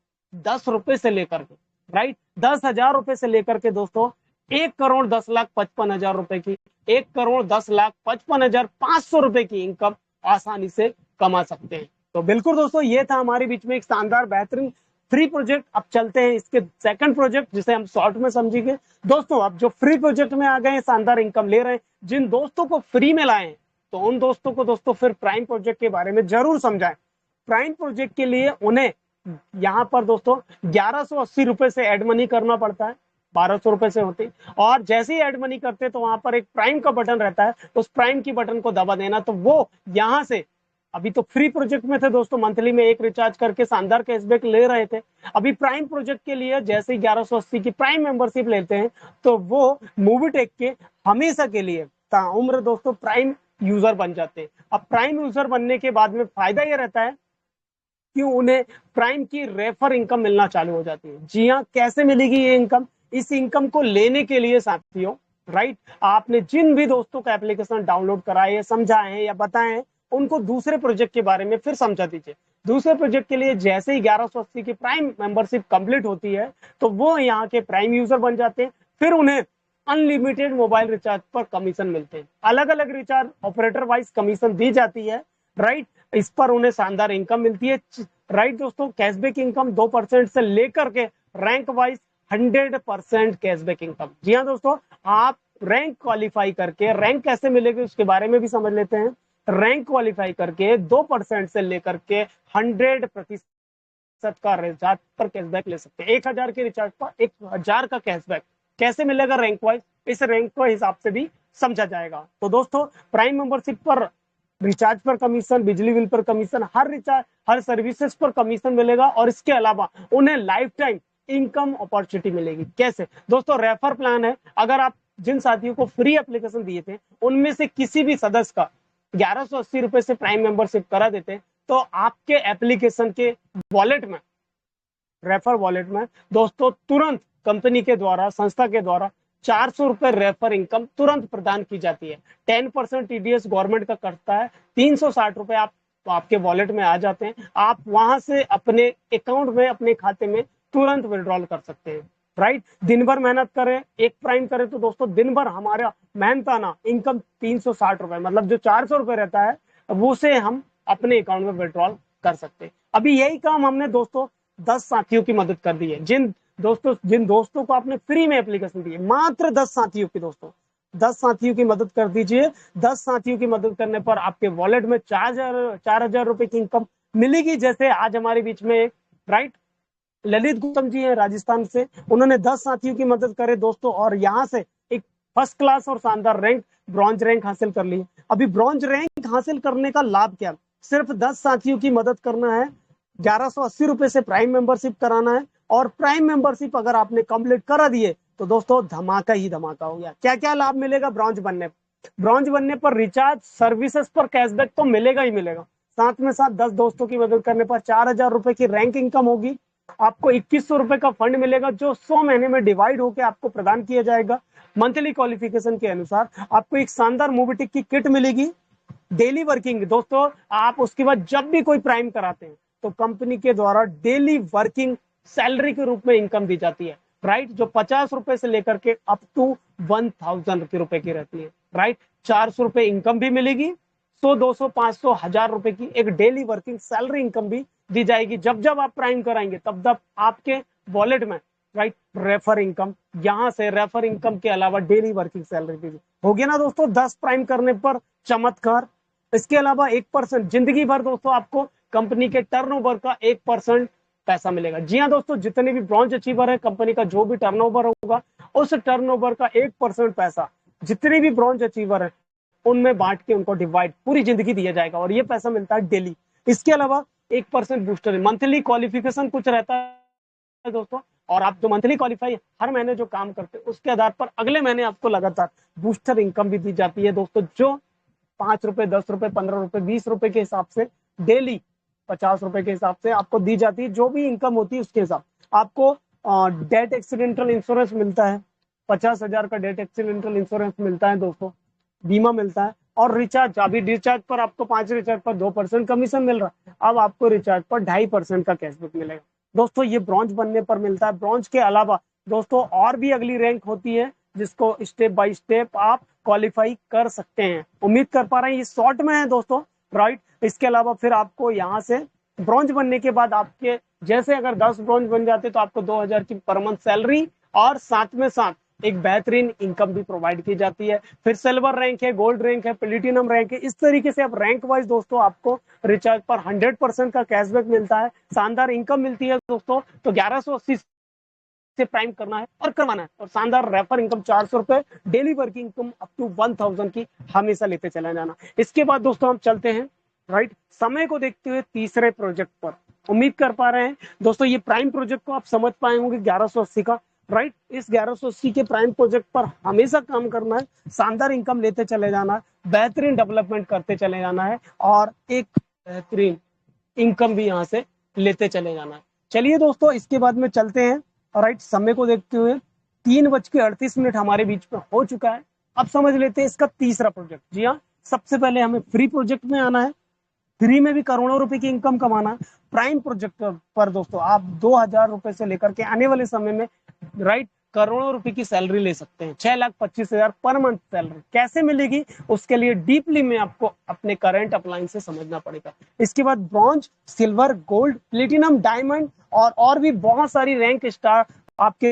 10 रुपए से लेकर के, राइट, 10,000 रुपए से लेकर के दोस्तों 1 करोड़ 10,55,000 रुपए की, 1 करोड़ 10,55,500 रुपए की इनकम आसानी से कमा सकते हैं। तो बिल्कुल दोस्तों, ये था हमारे बीच में एक शानदार बेहतरीन फ्री प्रोजेक्ट। अब चलते हैं इसके सेकंड प्रोजेक्ट, जिसे हम शॉर्ट में समझेंगे। दोस्तों अब जो फ्री प्रोजेक्ट में आ गए हैं, शानदार इनकम ले रहे हैं, जिन दोस्तों को फ्री में लाए हैं, तो उन दोस्तों को दोस्तों फिर प्राइम प्रोजेक्ट के बारे में जरूर समझाएं। प्राइम प्रोजेक्ट के लिए उन्हें यहाँ पर दोस्तों 1180 रुपए से एड मनी करना पड़ता है, 1200 रुपए से होते। और जैसे ही एड मनी करते तो वहां पर एक प्राइम का बटन रहता है, उस प्राइम की बटन को दबा देना, तो वो यहाँ से, अभी तो फ्री प्रोजेक्ट में थे दोस्तों, मंथली में 1 रिचार्ज करके शानदार कैशबैक ले रहे थे। अभी प्राइम प्रोजेक्ट के लिए जैसे ही 1180 की प्राइम मेंबरशिप लेते हैं, तो वो मूवी टेक के हमेशा के लिए ताउम्र दोस्तों प्राइम यूजर बन जाते हैं। अब प्राइम यूजर बनने के बाद में फायदा ये रहता है कि उन्हें प्राइम की रेफर इनकम मिलना चालू हो जाती है। जी हाँ, कैसे मिलेगी ये इनकम? इस इनकम को लेने के लिए साथियों, राइट, आपने जिन भी दोस्तों का एप्लीकेशन डाउनलोड कराए है, समझाए हैं या बताए हैं, उनको दूसरे प्रोजेक्ट के बारे में फिर समझा दीजिए। दूसरे प्रोजेक्ट के लिए जैसे ही 1180 की प्राइम मेंबरशिप कंप्लीट होती है तो वो यहाँ के प्राइम यूजर बन जाते हैं। फिर उन्हें अनलिमिटेड मोबाइल रिचार्ज पर कमीशन मिलते हैं। अलग अलग रिचार्ज ऑपरेटर वाइज कमीशन दी जाती है, राइट। इस पर उन्हें शानदार इनकम मिलती है, राइट दोस्तों। कैशबैक इनकम 2% से लेकर के रैंक वाइज 100% कैशबैक इनकम। जी हाँ दोस्तों, आप रैंक क्वालिफाई करके, रैंक कैसे मिलेगी उसके बारे में भी समझ लेते हैं। रैंक क्वालिफाई करके 2% से लेकर के 100% का रिचार्ज पर कैशबैक ले सकते हैं। 1000 के रिचार्ज पर 1000 का कैशबैक कैसे मिलेगा रैंक वाइज, इस रैंक के हिसाब से भी समझा जाएगा। तो दोस्तों, प्राइम मेंबरशिप पर रिचार्ज पर कमीशन, बिजली बिल पर कमीशन, हर रिचार्ज, हर सर्विसेज पर कमीशन मिलेगा। और इसके अलावा उन्हें लाइफ टाइम इनकम अपॉर्चुनिटी मिलेगी। कैसे दोस्तों? रेफर प्लान है। अगर आप जिन साथियों को फ्री एप्लीकेशन दिए थे उनमें से किसी भी सदस्य का 1180 रुपए से प्राइम मेंबरशिप करा देते तो आपके एप्लीकेशन के वॉलेट में, रेफर वॉलेट में दोस्तों, तुरंत कंपनी के द्वारा, संस्था के द्वारा 400 रुपए रेफर इनकम तुरंत प्रदान की जाती है। 10% टीडीएस गवर्नमेंट का कटता है। 360 रुपए आपके वॉलेट में आ जाते हैं। आप वहां से अपने अकाउंट में, अपने खाते में तुरंत विड्रॉल कर सकते हैं, राइट। दिन भर मेहनत करें, एक प्राइम करें तो दोस्तों दिन भर हमारा मेहनताना इनकम 360 रुपए, मतलब जो 400 रुपए रहता है वो से हम अपने अकाउंट में विड्रॉल कर सकते हैं। अभी यही काम हमने दोस्तों 10 साथियों की मदद कर दी है। जिन दोस्तों को आपने फ्री में एप्लीकेशन दी है, मात्र 10 साथियों की दोस्तों, 10 साथियों की मदद कर दीजिए। 10 साथियों की मदद करने पर आपके वॉलेट में 4000 रुपए की इनकम मिलेगी। जैसे आज हमारे बीच में, राइट, ललित गौतम जी हैं राजस्थान से, उन्होंने 10 साथियों की मदद करे दोस्तों, और यहाँ से एक फर्स्ट क्लास और शानदार रैंक, ब्रॉन्ज रैंक हासिल कर ली। अभी ब्रॉन्ज रैंक हासिल करने का लाभ क्या? सिर्फ 10 साथियों की मदद करना है, 1180 रुपए से प्राइम मेंबरशिप कराना है, और प्राइम मेंबरशिप अगर आपने कंप्लीट करा दिए तो दोस्तों धमाका ही धमाका हो गया। क्या क्या लाभ मिलेगा ब्रॉन्ज बनने पर? ब्रॉन्ज बनने पर रिचार्ज, सर्विसेज पर कैशबैक तो मिलेगा ही मिलेगा। साथ में साथ 10 दोस्तों की मदद करने पर 4000 रुपए की रैंक इनकम होगी। आपको 2100 रुपए का फंड मिलेगा जो 100 महीने में डिवाइड होकर आपको प्रदान किया जाएगा। मंथली क्वालिफिकेशन के अनुसार आपको एक शानदार मोबिटिक की किट मिलेगी। डेली वर्किंग दोस्तों, आप उसके बाद जब भी कोई प्राइम कराते हैं तो कंपनी के द्वारा डेली वर्किंग सैलरी के रूप में इनकम दी जाती है, राइट, जो 50 रुपए से लेकर के अप टू 1000 रुपए की रहती है, राइट। 400 रुपए इनकम भी मिलेगी, 100, 200, 500, 1000 रुपए की एक डेली वर्किंग सैलरी इनकम भी दी जाएगी। जब जब आप प्राइम कराएंगे तब तब आपके वॉलेट में, राइट, रेफर इनकम, यहां से रेफर इनकम के अलावा डेली वर्किंग सैलरी भी हो गया ना दोस्तों 10 प्राइम करने पर चमत्कार। इसके अलावा 1% जिंदगी भर दोस्तों आपको कंपनी के टर्नओवर का 1% पैसा मिलेगा। जी हाँ दोस्तों, जितने भी ब्रॉन्ज अचीवर है, कंपनी का जो भी टर्नओवर होगा उस टर्नओवर का 1% पैसा जितने भी ब्रॉन्ज अचीवर है उनमें बांट के उनको डिवाइड पूरी जिंदगी दिया जाएगा, और ये पैसा मिलता है डेली। इसके अलावा 1% बूस्टर, मंथली क्वालिफिकेशन कुछ रहता है दोस्तों, और आप जो मंथली क्वालिफाई हर महीने जो काम करते हैं उसके आधार पर अगले महीने आपको लगातार बूस्टर इनकम भी दी जाती है दोस्तों, जो 5 रुपए, 10 रुपए, 15 रुपए, 20 रुपए के हिसाब से डेली, 50 रुपए के हिसाब से आपको दी जाती है। जो भी इनकम होती है उसके हिसाब आपको डेट एक्सीडेंटल इंश्योरेंस मिलता है, 50,000 का डेट एक्सीडेंटल इंश्योरेंस मिलता है दोस्तों, बीमा मिलता है। और रिचार्ज, अभी रिचार्ज पर आपको 5 रिचार्ज पर 2% कमीशन मिल रहा है, अब आपको रिचार्ज पर 2.5% का कैशबैक मिलेगा दोस्तों। ये ब्रॉन्ज बनने पर मिलता है। ब्रॉन्ज के अलावा दोस्तों और भी अगली रैंक होती है जिसको स्टेप बाय स्टेप आप क्वालिफाई कर सकते हैं। उम्मीद कर पा रहे हैं ये शॉर्ट में है दोस्तों, राइट। इसके अलावा फिर आपको यहाँ से ब्रॉन्ज बनने के बाद आपके जैसे अगर 10 ब्रॉन्ज बन जाते तो आपको 2000 की पर मंथ सैलरी और साथ में साथ एक बेहतरीन इनकम भी प्रोवाइड की जाती है। फिर सिल्वर रैंक है, गोल्ड रैंक है, प्लेटिनम रैंक है। इस तरीके से अब रैंक वाइज दोस्तों आपको रिचार्ज पर 100% का कैशबैक मिलता है, शानदार इनकम मिलती है दोस्तों। तो 1180 से प्राइम करना है और करवाना है, और शानदार रेफर इनकम 400 रुपए, daily working income up to 1000 की हमेशा लेते चला जाना। इसके बाद दोस्तों हम चलते हैं, राइट, समय को देखते हुए तीसरे प्रोजेक्ट पर। उम्मीद कर पा रहे हैं दोस्तों ये प्राइम प्रोजेक्ट को आप समझ पाए होंगे 1180 का, राइट। इस 1180 के प्राइम प्रोजेक्ट पर हमेशा काम करना है, शानदार इनकम लेते चले जाना है, बेहतरीन डेवलपमेंट करते चले जाना है और एक बेहतरीन इनकम भी यहाँ से लेते चले जाना है। चलिए दोस्तों, इसके बाद में चलते हैं। राइट, समय को देखते हुए 3:38 हमारे बीच में हो चुका है। अब समझ लेते हैं इसका तीसरा प्रोजेक्ट। जी हाँ, सबसे पहले हमें फ्री प्रोजेक्ट में आना है। फ्री में भी करोड़ों रुपए की इनकम कमाना है। प्राइम प्रोजेक्ट पर दोस्तों आप 2,000 रुपए से लेकर के आने वाले समय में राइट करोड़ों रुपए की सैलरी ले सकते हैं। 6,25,000 पर मंथ सैलरी कैसे मिलेगी, उसके लिए डीपली में आपको अपने करंट अप्लायंस से समझना पड़ेगा। इसके बाद bronze, silver, gold, platinum, diamond और भी बहुत सारी रैंक स्टार आपके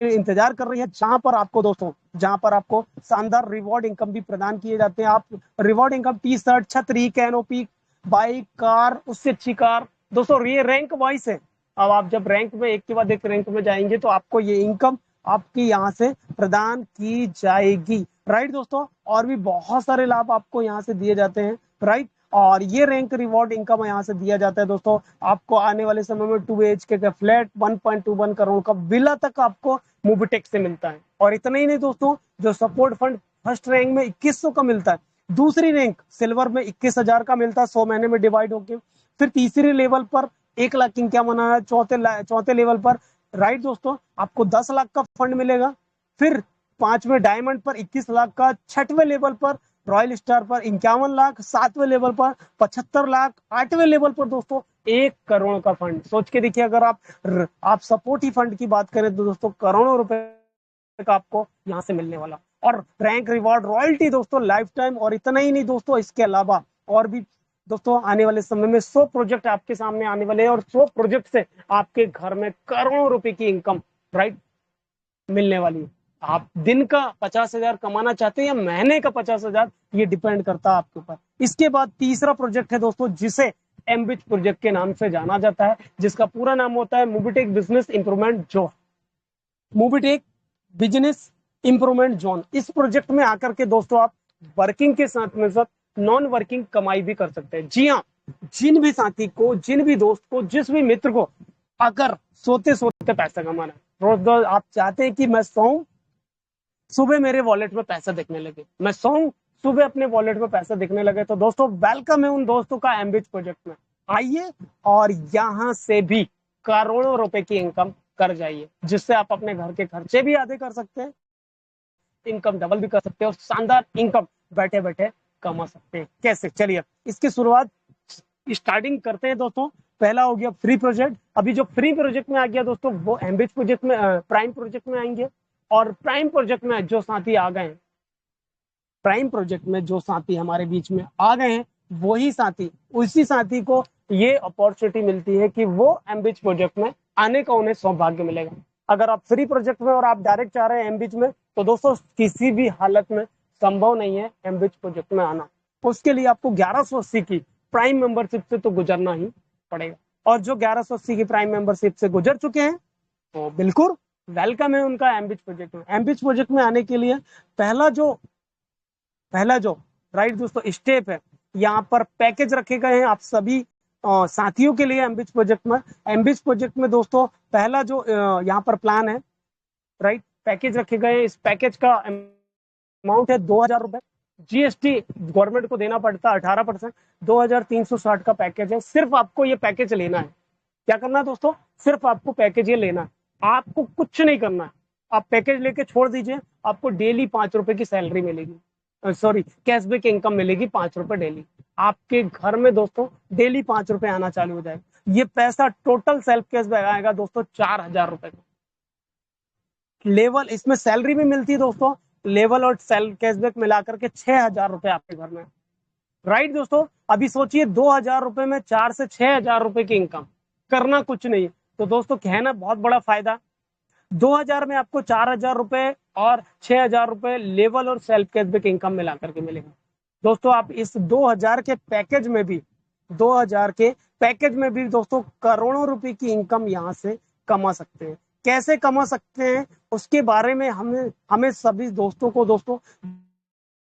इंतजार कर रही है, जहां पर आपको शानदार रिवॉर्ड इनकम भी प्रदान किए जाते हैं। आप रिवॉर्ड इनकम टी शर्ट, छतरी, कैनोपी, बाइक, कार, उससे अच्छी कार दोस्तों, ये रैंक वाइज है। अब आप जब रैंक में एक के बाद एक रैंक में जाएंगे तो आपको ये इनकम आपकी यहाँ से प्रदान की जाएगी। राइट दोस्तों, और भी बहुत सारे लाभ आपको यहाँ से दिए जाते हैं। राइट, और ये रैंक रिवॉर्ड इनकम यहाँ से दिया जाता है दोस्तों। आपको आने वाले समय में 2 BHK का फ्लैट 1.21 करोड़ का विला तक आपको मोबिटेक से मिलता है। और इतना ही नहीं दोस्तों, जो सपोर्ट फंड फर्स्ट रैंक में 2100 का मिलता है, दूसरी रैंक सिल्वर में 21,000 का मिलता है 100 महीने में डिवाइड होके। फिर तीसरे लेवल पर 1,51,000 है। चौथे लेवल पर राइट दोस्तों आपको 10 लाख का फंड मिलेगा। फिर 5वें डायमंड पर 21 लाख का, 6वें लेवल पर रॉयल स्टार पर 51 लाख, 7वें लेवल पर 75 लाख, 8वें लेवल पर दोस्तों 1 करोड़ का फंड। सोच के देखिए, अगर आप सपोर्ट ही फंड की बात करें तो दोस्तों करोड़ों रुपए का आपको यहाँ से मिलने वाला। और रैंक, रिवॉर्ड, रॉयल्टी दोस्तों लाइफ टाइम। और इतना ही नहीं दोस्तों, इसके अलावा और भी दोस्तों आने वाले समय में 100 प्रोजेक्ट आपके सामने आने वाले हैं और 100 प्रोजेक्ट से आपके घर में करोड़ों रुपए की इनकम राइट मिलने वाली है। आप दिन का 50,000 कमाना चाहते हैं या महीने का 50,000, ये डिपेंड करता है आपके ऊपर। इसके बाद तीसरा प्रोजेक्ट है दोस्तों, जिसे एमबिच प्रोजेक्ट के नाम से जाना जाता है, जिसका पूरा नाम होता है Mobitech business improvement zone. Mobitech business improvement zone, इस प्रोजेक्ट में आकर के दोस्तों आप वर्किंग के साथ में साथ नॉन वर्किंग कमाई भी कर सकते हैं। जी हाँ, जिन भी साथी को, जिन भी दोस्त को, जिस भी मित्र को अगर सोते सोते पैसा कमाना है, रोज आप चाहते हैं कि मैं सोऊं सुबह मेरे वॉलेट में पैसा दिखने लगे, मैं सोऊं सुबह अपने वॉलेट में पैसा दिखने लगे, तो दोस्तों वेलकम है उन दोस्तों का एमबिच प्रोजेक्ट में। आइए और यहाँ से भी करोड़ों रुपए की इनकम कर जाइए, जिससे आप अपने घर के खर्चे भी आधे कर सकते हैं, इनकम डबल भी कर सकते हैं और शानदार इनकम बैठे बैठे कमा सकते हैं। कैसे, चलिए इसकी शुरुआत स्टार्टिंग करते हैं दोस्तों। पहला हो गया फ्री प्रोजेक्ट। अभी जो फ्री प्रोजेक्ट में आ गया दोस्तों, वो एमबिच प्रोजेक्ट में, प्राइम प्रोजेक्ट में आएंगे। और प्राइम प्रोजेक्ट में जो साथी आ गए हैं, प्राइम प्रोजेक्ट में जो साथी हमारे बीच में आ गए हैं, वही साथी, उसी साथी को ये अपॉर्चुनिटी मिलती है कि वो एमबिच प्रोजेक्ट में आने का उन्हें सौभाग्य मिलेगा। अगर आप फ्री प्रोजेक्ट में और आप डायरेक्ट चाह रहे हैं एमबिच में, तो दोस्तों किसी भी हालत में संभव नहीं है एमबिच प्रोजेक्ट में आना। उसके लिए आपको 1180 की प्राइम मेंबरशिप से तो गुजरना ही पड़ेगा। और जो 1180 की प्राइम मेंबरशिप से गुजर चुके हैं, तो बिल्कुल वेलकम है उनका एमबिच प्रोजेक्ट में। एमबिच प्रोजेक्ट में आने के लिए पहला जो राइट दोस्तों स्टेप है, यहाँ पर पैकेज रखे गए हैं आप सभी साथियों के लिए। एमबिच प्रोजेक्ट में दोस्तों पहला जो यहाँ पर प्लान है, राइट पैकेज रखे गए हैं। इस पैकेज का अमाउंट है 2,000 रुपए। जीएसटी गवर्नमेंट को देना पड़ता है 18%। 2,360 का पैकेज है। सिर्फ आपको ये पैकेज लेना है। क्या करना है दोस्तों, सिर्फ आपको पैकेज ये लेना है, आपको कुछ नहीं करना है। आप पैकेज लेके छोड़ दीजिए, आपको डेली 5 रुपए की सैलरी मिलेगी, सॉरी कैशबैक इनकम मिलेगी 5 रुपए डेली। आपके घर में दोस्तों डेली 5 रुपए आना चालू हो जाएगा। ये पैसा टोटल सेल्फ कैशबैक आएगा दोस्तों 4,000 रुपए का। लेवल इसमें सैलरी भी मिलती है दोस्तों, लेवल और सेल्फ कैशबैक मिलाकर के 6,000 रुपए आपके घर में। राइट दोस्तों, अभी सोचिए 2,000 रुपए में 4 से 6,000 रुपए की इनकम, करना कुछ नहीं। तो दोस्तों कहना बहुत बड़ा फायदा। 2,000 में आपको 4,000 रुपए और 6,000 रुपए लेवल और सेल्फ कैशबैक इनकम मिला करके मिलेगा। दोस्तों आप इस 2,000 के पैकेज में भी, 2,000 के पैकेज में भी दोस्तों करोड़ों रुपए की इनकम यहाँ से कमा सकते हैं। कैसे कमा सकते हैं उसके बारे में हमें सभी दोस्तों को दोस्तों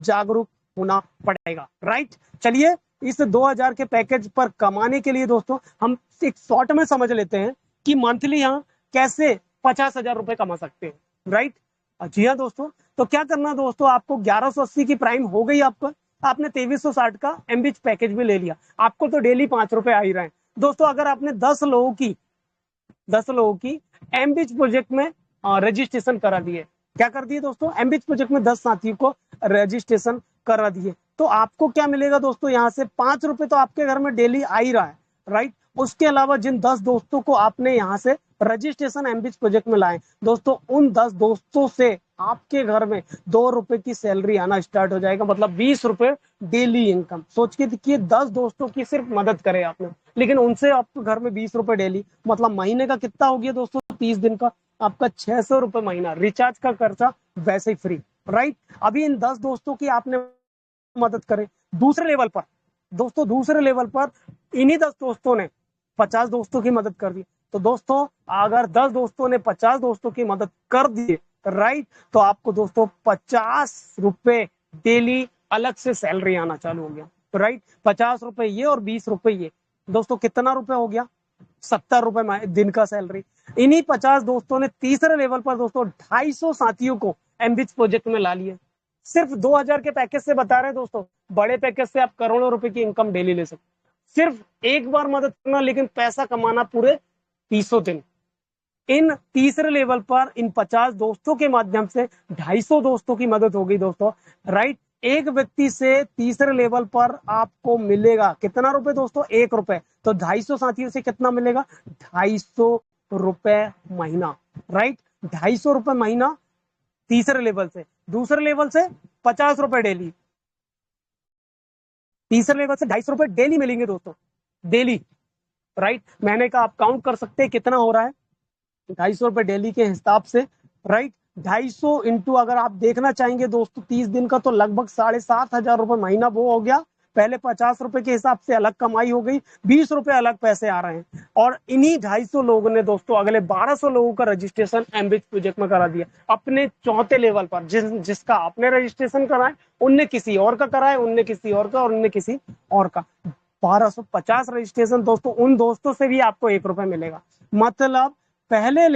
जागरूक होना पड़ेगा। राइट, चलिए इस 2,000 के पैकेज पर कमाने के लिए दोस्तों हम एक शॉर्ट में समझ लेते हैं कि मंथली यहाँ कैसे 50,000 रुपए कमा सकते हैं। राइट, जी हाँ दोस्तों, तो क्या करना है दोस्तों, आपको 1180 की प्राइम हो गई आपको, आपने 2360 का एमबीच पैकेज भी ले लिया, आपको तो डेली 5 रुपए आ ही रहे हैं दोस्तों। अगर आपने 10 लोगों की एमबीच प्रोजेक्ट में रजिस्ट्रेशन करा दिए, क्या कर दिए दोस्तों, एमबीच प्रोजेक्ट में 10 साथियों को रजिस्ट्रेशन करा दिए, तो आपको क्या मिलेगा दोस्तों, यहाँ से 5 रुपए तो आपके घर में डेली आ ही रहा है, राइट। उसके अलावा जिन 10 दोस्तों को आपने यहाँ से रजिस्ट्रेशन एमबीच प्रोजेक्ट में लाए दोस्तों, उन 10 दोस्तों से आपके घर में 2 रुपए की सैलरी आना स्टार्ट हो जाएगा, मतलब 20 रुपए डेली इनकम। सोच के देखिए, 10 दोस्तों की सिर्फ मदद करे आपने, लेकिन उनसे आपके घर में 20 रुपए डेली, मतलब महीने का कितना हो गया दोस्तों, 30 दिन का आपका 600 रुपए महीना, रिचार्ज का खर्चा वैसे ही फ्री, राइट। अभी इन 10 दोस्तों की आपने मदद करे। दूसरे लेवल पर दोस्तों, दूसरे लेवल पर इन्हीं 10 दोस्तों ने 50 दोस्तों की मदद कर दी, तो दोस्तों अगर 10 दोस्तों ने 50 दोस्तों की मदद कर दी, राइट, तो आपको दोस्तों 50 रुपए डेली अलग से सैलरी आना चालू हो गया, तो राइट, 50 रुपए ये और 20 रुपए ये, दोस्तों कितना रुपए हो गया, 70 रुपए दिन का सैलरी। इन्हीं 50 दोस्तों ने तीसरे लेवल पर दोस्तों 250 साथियों को एमबीच प्रोजेक्ट में ला लिए, सिर्फ 2000 के पैकेज से बता रहे हैं दोस्तों, बड़े पैकेज से आप करोड़ों रुपए की इनकम डेली ले सकते, सिर्फ एक बार मदद करना, लेकिन पैसा कमाना पूरे 300 दिन। इन तीसरे लेवल पर इन 50 दोस्तों के माध्यम से 250 दोस्तों की मदद हो गई दोस्तों, राइट। एक व्यक्ति से तीसरे लेवल पर आपको मिलेगा कितना रुपए दोस्तों, 1 रुपए, तो 250 साथियों से कितना मिलेगा, 250 रुपए महीना, राइट, 250 रुपए महीना तीसरे लेवल से। दूसरे लेवल से 50 रुपए डेली, तीसरे लेवल से 250 रुपए डेली मिलेंगे दोस्तों, डेली, राइट। महीने का आप काउंट कर सकते हैं कितना हो रहा है, 250 रुपए डेली के हिसाब से, राइट। 250 इंटू अगर आप देखना चाहेंगे दोस्तों 30 दिन का, तो लगभग 7,500 रुपए महीना वो हो गया। पहले 50 रुपए के हिसाब से अलग कमाई हो गई, 20 रुपए अलग पैसे आ रहे हैं, और इन्हीं 250 लोगों ने दोस्तों अगले 1200 लोगों का रजिस्ट्रेशन एमबीच प्रोजेक्ट में करा दिया अपने चौथे लेवल पर। जिसका आपने रजिस्ट्रेशन कराए, उनने किसी और का कराए, उनने किसी और का, और उनने किसी और का। 1250 रजिस्ट्रेशन दोस्तों, उन दोस्तों से भी आपको 1 रुपए मिलेगा, मतलब पहले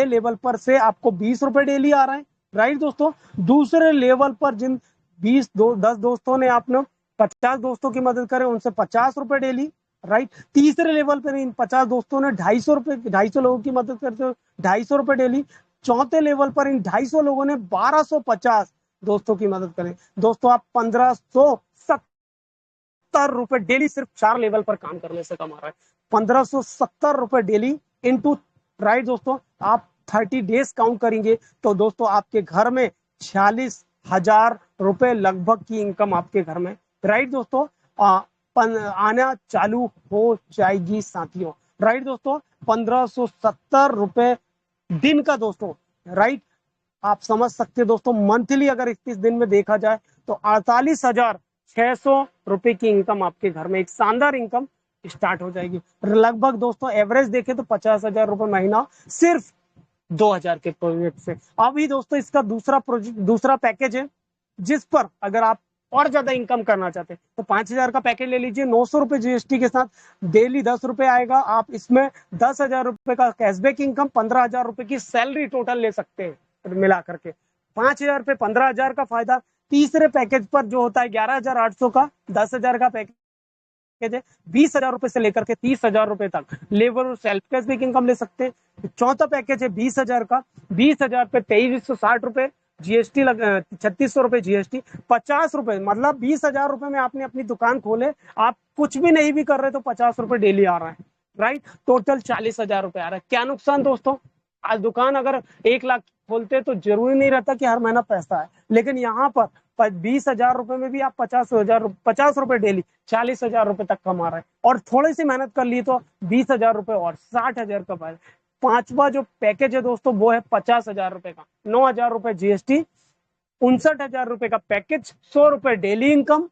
लेवल पर से आपको 20 रुपए डेली आ रहे हैं, राइट दोस्तों। दूसरे लेवल पर जिन 10 दोस्तों ने आपने 50 दोस्तों की मदद करे, उनसे 50 रुपए डेली, राइट। तीसरे लेवल पर इन 50 दोस्तों ने 250 लोगों की मदद करते 250 रुपए डेली। चौथे लेवल पर इन 250 लोगों ने 1250 दोस्तों की मदद करें दोस्तों, आप 1570 रुपए डेली सिर्फ 4 लेवल पर काम करने से कमा रहा है, 1570 रुपए डेली इंटू, राइट दोस्तों। आप 30 डेज काउंट करेंगे तो दोस्तों आपके घर में 46,000 रुपए लगभग की इनकम आपके घर में, राइट दोस्तों, आना चालू हो जाएगी साथियों, राइट दोस्तों। 1570 रुपए दिन का दोस्तों, राइट, आप समझ सकते हैं दोस्तों, मंथली अगर 31 दिन में देखा जाए तो 48,600 रुपए की इनकम आपके घर में, एक शानदार इनकम स्टार्ट हो जाएगी। लगभग दोस्तों एवरेज देखे तो 50,000 रुपए महीना सिर्फ 2000 के प्रोजेक्ट से। अभी दोस्तों इसका दूसरा पैकेज है, जिस पर अगर आप और ज्यादा इनकम करना चाहते हैं तो 5000 का पैकेज ले लीजिए, 900 रुपए जीएसटी के साथ, डेली 10 रुपए आएगा। आप इसमें 10,000 रुपए का कैशबैक इनकम, 15,000 रुपए की सैलरी टोटल ले सकते हैं मिला करके, 5,000 पे 15,000 का फायदा। तीसरे पैकेज पर जो होता है 11,800 का, 10,000 का पैकेज है, 20,000 रुपए से लेकर के 30,000 रुपए तक लेबर और सेल्फ कैशबैक इनकम ले सकते हैं। चौथा पैकेज है 20,000 का, 20,000 पे 2360 रुपए जीएसटी 3600 रुपए जीएसटी, 50 रुपए, मतलब 20,000 रुपए में आपने अपनी दुकान खोले, आप कुछ भी नहीं भी कर रहे तो 50 रुपए डेली आ रहा है, राइट। टोटल 40,000 रुपए आ रहा है। क्या नुकसान दोस्तों, आज दुकान अगर 1 लाख खोलते तो जरूरी नहीं रहता कि हर महीना पैसा है, लेकिन यहाँ पर 20,000 रुपए में भी आप 50 रुपए डेली 40,000 रुपए तक कमा रहे हैं, और थोड़ी सी मेहनत कर ली तो 20,000 रुपए और 60,000 का फायदा। पांचवा जो पैकेज है दोस्तों वो है 50,000 रुपए का, 9,000 रुपए जीएसटी, 59,000 रुपए का पैकेज, 100 रुपए डेली इनकम,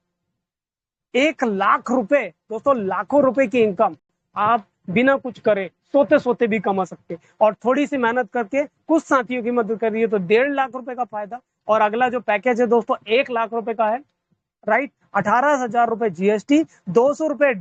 1 लाख रुपए दोस्तों, लाखों रुपए की इनकम आप बिना कुछ करे सोते सोते भी कमा सकते, और थोड़ी सी मेहनत करके कुछ साथियों की मदद करिए तो 1.5 लाख रुपए का फायदा। और अगला जो पैकेज है दोस्तों 1 लाख रुपए का है, राइट, 18,000 रुपए जीएसटी, 200 रुपए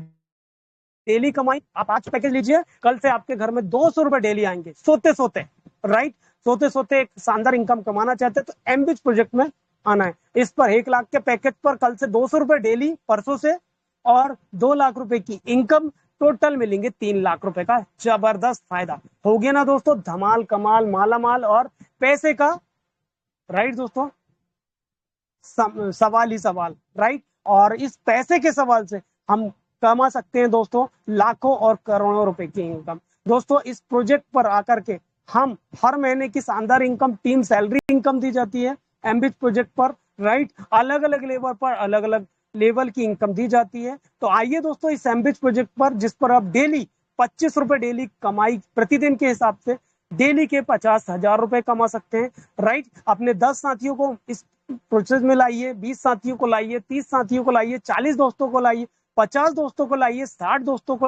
डेली कमाई। आप आज पैकेज लीजिए, कल से आपके घर में 200 रुपए डेली आएंगे सोते सोते, राइट। सोते सोते एक शानदार इनकम कमाना चाहते हैं तो एमबिच प्रोजेक्ट में आना है। इस पर 1 लाख के पैकेज पर कल से 200 रुपए डेली परसों से और 2 लाख रुपए की इनकम, टोटल मिलेंगे 3 लाख रुपए का जबरदस्त फायदा। हो गया ना दोस्तों, धमाल कमाल माला माल और पैसे का, राइट दोस्तों, सवाल ही सवाल, राइट। और इस पैसे के सवाल से हम कमा सकते हैं दोस्तों लाखों और करोड़ों रुपए की इनकम। दोस्तों इस प्रोजेक्ट पर आकर के हम हर महीने की शानदार इनकम, टीम सैलरी इनकम दी जाती है एमबिच प्रोजेक्ट पर, राइट। अलग अलग लेवल पर अलग अलग लेवल की इनकम दी जाती है। तो आइए दोस्तों इस एमबिच प्रोजेक्ट पर, जिस पर आप डेली 25 रुपए डेली कमाई, प्रतिदिन के हिसाब से डेली के 50,000 रुपए कमा सकते हैं, राइट। अपने 10 साथियों को इस प्रोसेस में लाइए, 20 साथियों को लाइए, 30 साथियों को लाइए, 40 दोस्तों को लाइए, 50 दोस्तों को लाइए, 60 दोस्तों को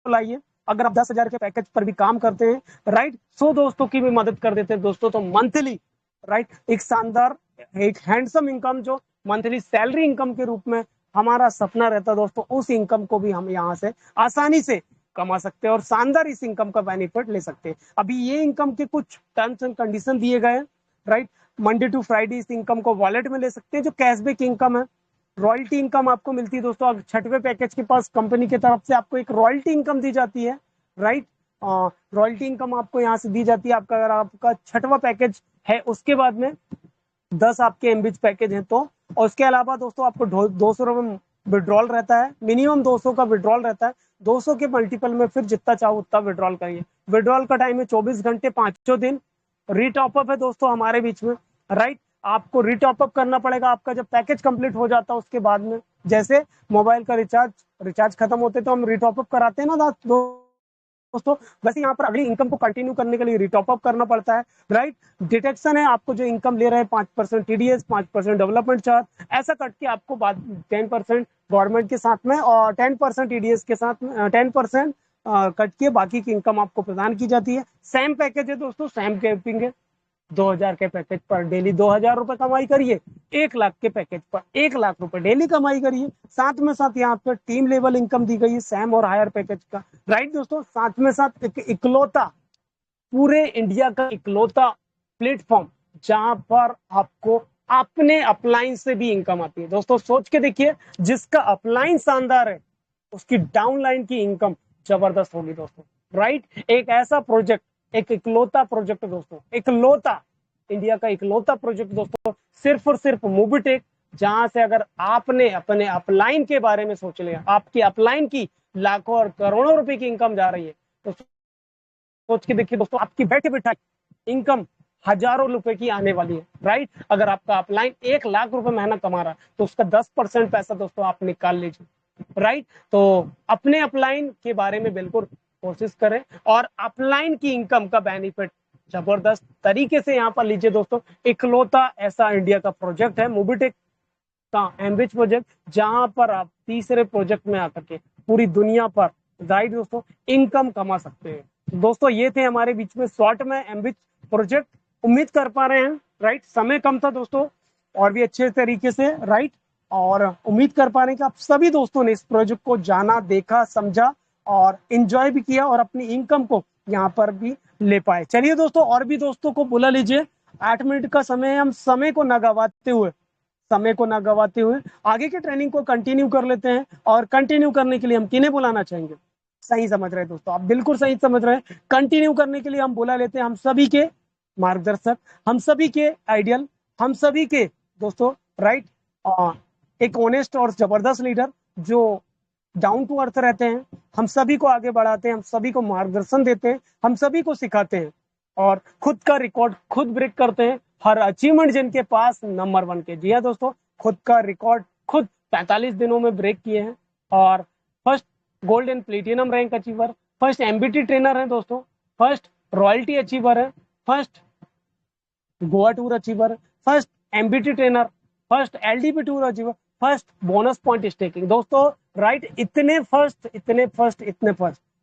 लाइए। अगर आप 10,000 के पैकेज पर भी काम करते हैं, राइट, 100 दोस्तों की भी मदद कर देते हैं दोस्तों, तो मंथली, राइट, एक शानदार, एक हैंडसम इनकम जो मंथली सैलरी इनकम के रूप में हमारा सपना रहता है दोस्तों, उस इनकम को भी हम यहाँ से आसानी से कमा सकते हैं और शानदार इस इनकम का बेनिफिट ले सकते हैं। अभी ये इनकम के कुछ टर्म्स एंड कंडीशन दिए गए हैं, राइट। मंडे टू फ्राइडे इस इनकम को वॉलेट में ले सकते हैं, जो कैशबैक इनकम है। रॉयल्टी इनकम आपको मिलती है दोस्तों, अगर 6वें पैकेज के पास कंपनी की तरफ से आपको एक रॉयल्टी इनकम दी जाती है, राइट। रॉयल्टी इनकम आपको यहाँ से दी जाती है। आपका अगर आपका 6वां पैकेज है, उसके बाद में 10 आपके एमबिच पैकेज हैं तो, और उसके अलावा दोस्तों आपको 200 रुपये विड्रॉल रहता है, मिनिमम 200 का विड्रॉल रहता है। 200 के मल्टीपल में फिर जितना चाहो उतना विड्रॉल करिए। विड्रॉल का टाइम है 24 घंटे 5 दिन। रीटॉपअप है दोस्तों हमारे बीच में, राइट। आपको रीटॉपअप करना पड़ेगा आपका जब पैकेज कंप्लीट हो जाता है उसके बाद में। जैसे मोबाइल का रिचार्ज खत्म होते तो हम रीटॉपअप कराते हैं ना दोस्तों, वैसे यहाँ पर अगली इनकम को कंटिन्यू करने के लिए रीटॉपअप करना पड़ता है, राइट। डिटेक्शन है, आपको जो इनकम ले रहे हैं 5% टीडीएस, 5% डेवलपमेंट चार्ज, ऐसा कट के आपको बाद 10% गवर्नमेंट के साथ में और 10% टीडीएस के साथ में 10% कट के बाकी की इनकम आपको प्रदान की जाती है। सेम पैकेज है दोस्तों, सेम कैपिंग है। 2,000 के पैकेज पर डेली 2,000 रुपए कमाई करिए, 1 लाख के पैकेज पर 1 लाख रुपए डेली कमाई करिए। साथ में साथ यहाँ पर टीम लेवल इनकम दी गई है सैम और हायर पैकेज का, राइट दोस्तों। साथ में साथ एक इकलौता, पूरे इंडिया का इकलौता प्लेटफॉर्म जहां पर आपको अपने अपलाइन से भी इनकम आती है। दोस्तों सोच के देखिए, जिसका अपलाइन शानदार है उसकी डाउनलाइन की इनकम जबरदस्त होगी दोस्तों, राइट। एक ऐसा प्रोजेक्ट, एक इकलौता प्रोजेक्ट दोस्तों, इकलौता, इंडिया का इकलौता प्रोजेक्ट दोस्तों, सिर्फ और सिर्फ मोबिटेक, जहां से अगर आपने अपने अपलाइन के बारे में सोच लिया, आपकी अपलाइन की लाखों और करोड़ों रुपए की इनकम जा रही है, तो सोच के देखिए दोस्तों, आपकी बैठे बैठाई इनकम हजारों रुपए की आने वाली है, राइट। अगर आपका अपलाइन 1 लाख रुपए महीना कमा रहा है तो उसका 10% पैसा दोस्तों आप निकाल लीजिए, राइट। तो अपने अपलाइन के बारे में बिल्कुल कोशिश करें और अपलाइन की इनकम का बेनिफिट जबरदस्त तरीके से यहाँ पर लीजिए दोस्तों। इकलौता ऐसा इंडिया का प्रोजेक्ट है मोबिटेक का एमबिच प्रोजेक्ट, जहां पर आप तीसरे प्रोजेक्ट में आकर के पूरी दुनिया पर, राइट दोस्तों, इनकम कमा सकते हैं। दोस्तों ये थे हमारे बीच में शॉर्ट में एमबिच प्रोजेक्ट। उम्मीद कर पा रहे हैं, राइट, समय कम था दोस्तों, और भी अच्छे तरीके से, राइट, और उम्मीद कर पा रहे हैं कि आप सभी दोस्तों ने इस प्रोजेक्ट को जाना, देखा, समझा और एंजॉय भी किया और अपनी इनकम को यहाँ पर भी ले पाए। चलिए दोस्तों, और भी दोस्तों को बुला लीजिए। 8 मिनट का समय है, हम समय को न गवाते हुए आगे की ट्रेनिंग को कंटिन्यू कर लेते हैं। और कंटिन्यू करने के लिए हम किन्हें बुलाना चाहेंगे? सही समझ रहे हैं दोस्तों, आप बिल्कुल सही समझ रहे हैं। कंटिन्यू करने के लिए हम बुला लेते हैं हम सभी के मार्गदर्शक, हम सभी के आइडियल, हम सभी के दोस्तों, राइट, एक ऑनेस्ट और जबरदस्त लीडर जो डाउन टू अर्थ रहते हैं, हम सभी को आगे बढ़ाते हैं, हम सभी को मार्गदर्शन देते हैं, हम सभी को सिखाते हैं और खुद का रिकॉर्ड खुद ब्रेक करते हैं। हर अचीवमेंट जिनके पास नंबर 1 के। जी हाँ दोस्तों, खुद का रिकॉर्ड खुद 45 दिनों में ब्रेक किए हैं और first gold and platinum rank achiever, first MBT trainer है दोस्तों, फर्स्ट रॉयल्टी अचीवर है, first Goa tour achiever, first MBT trainer, first LDP tour achiever, first bonus point staking दोस्तों, राइट। इतने फर्स्ट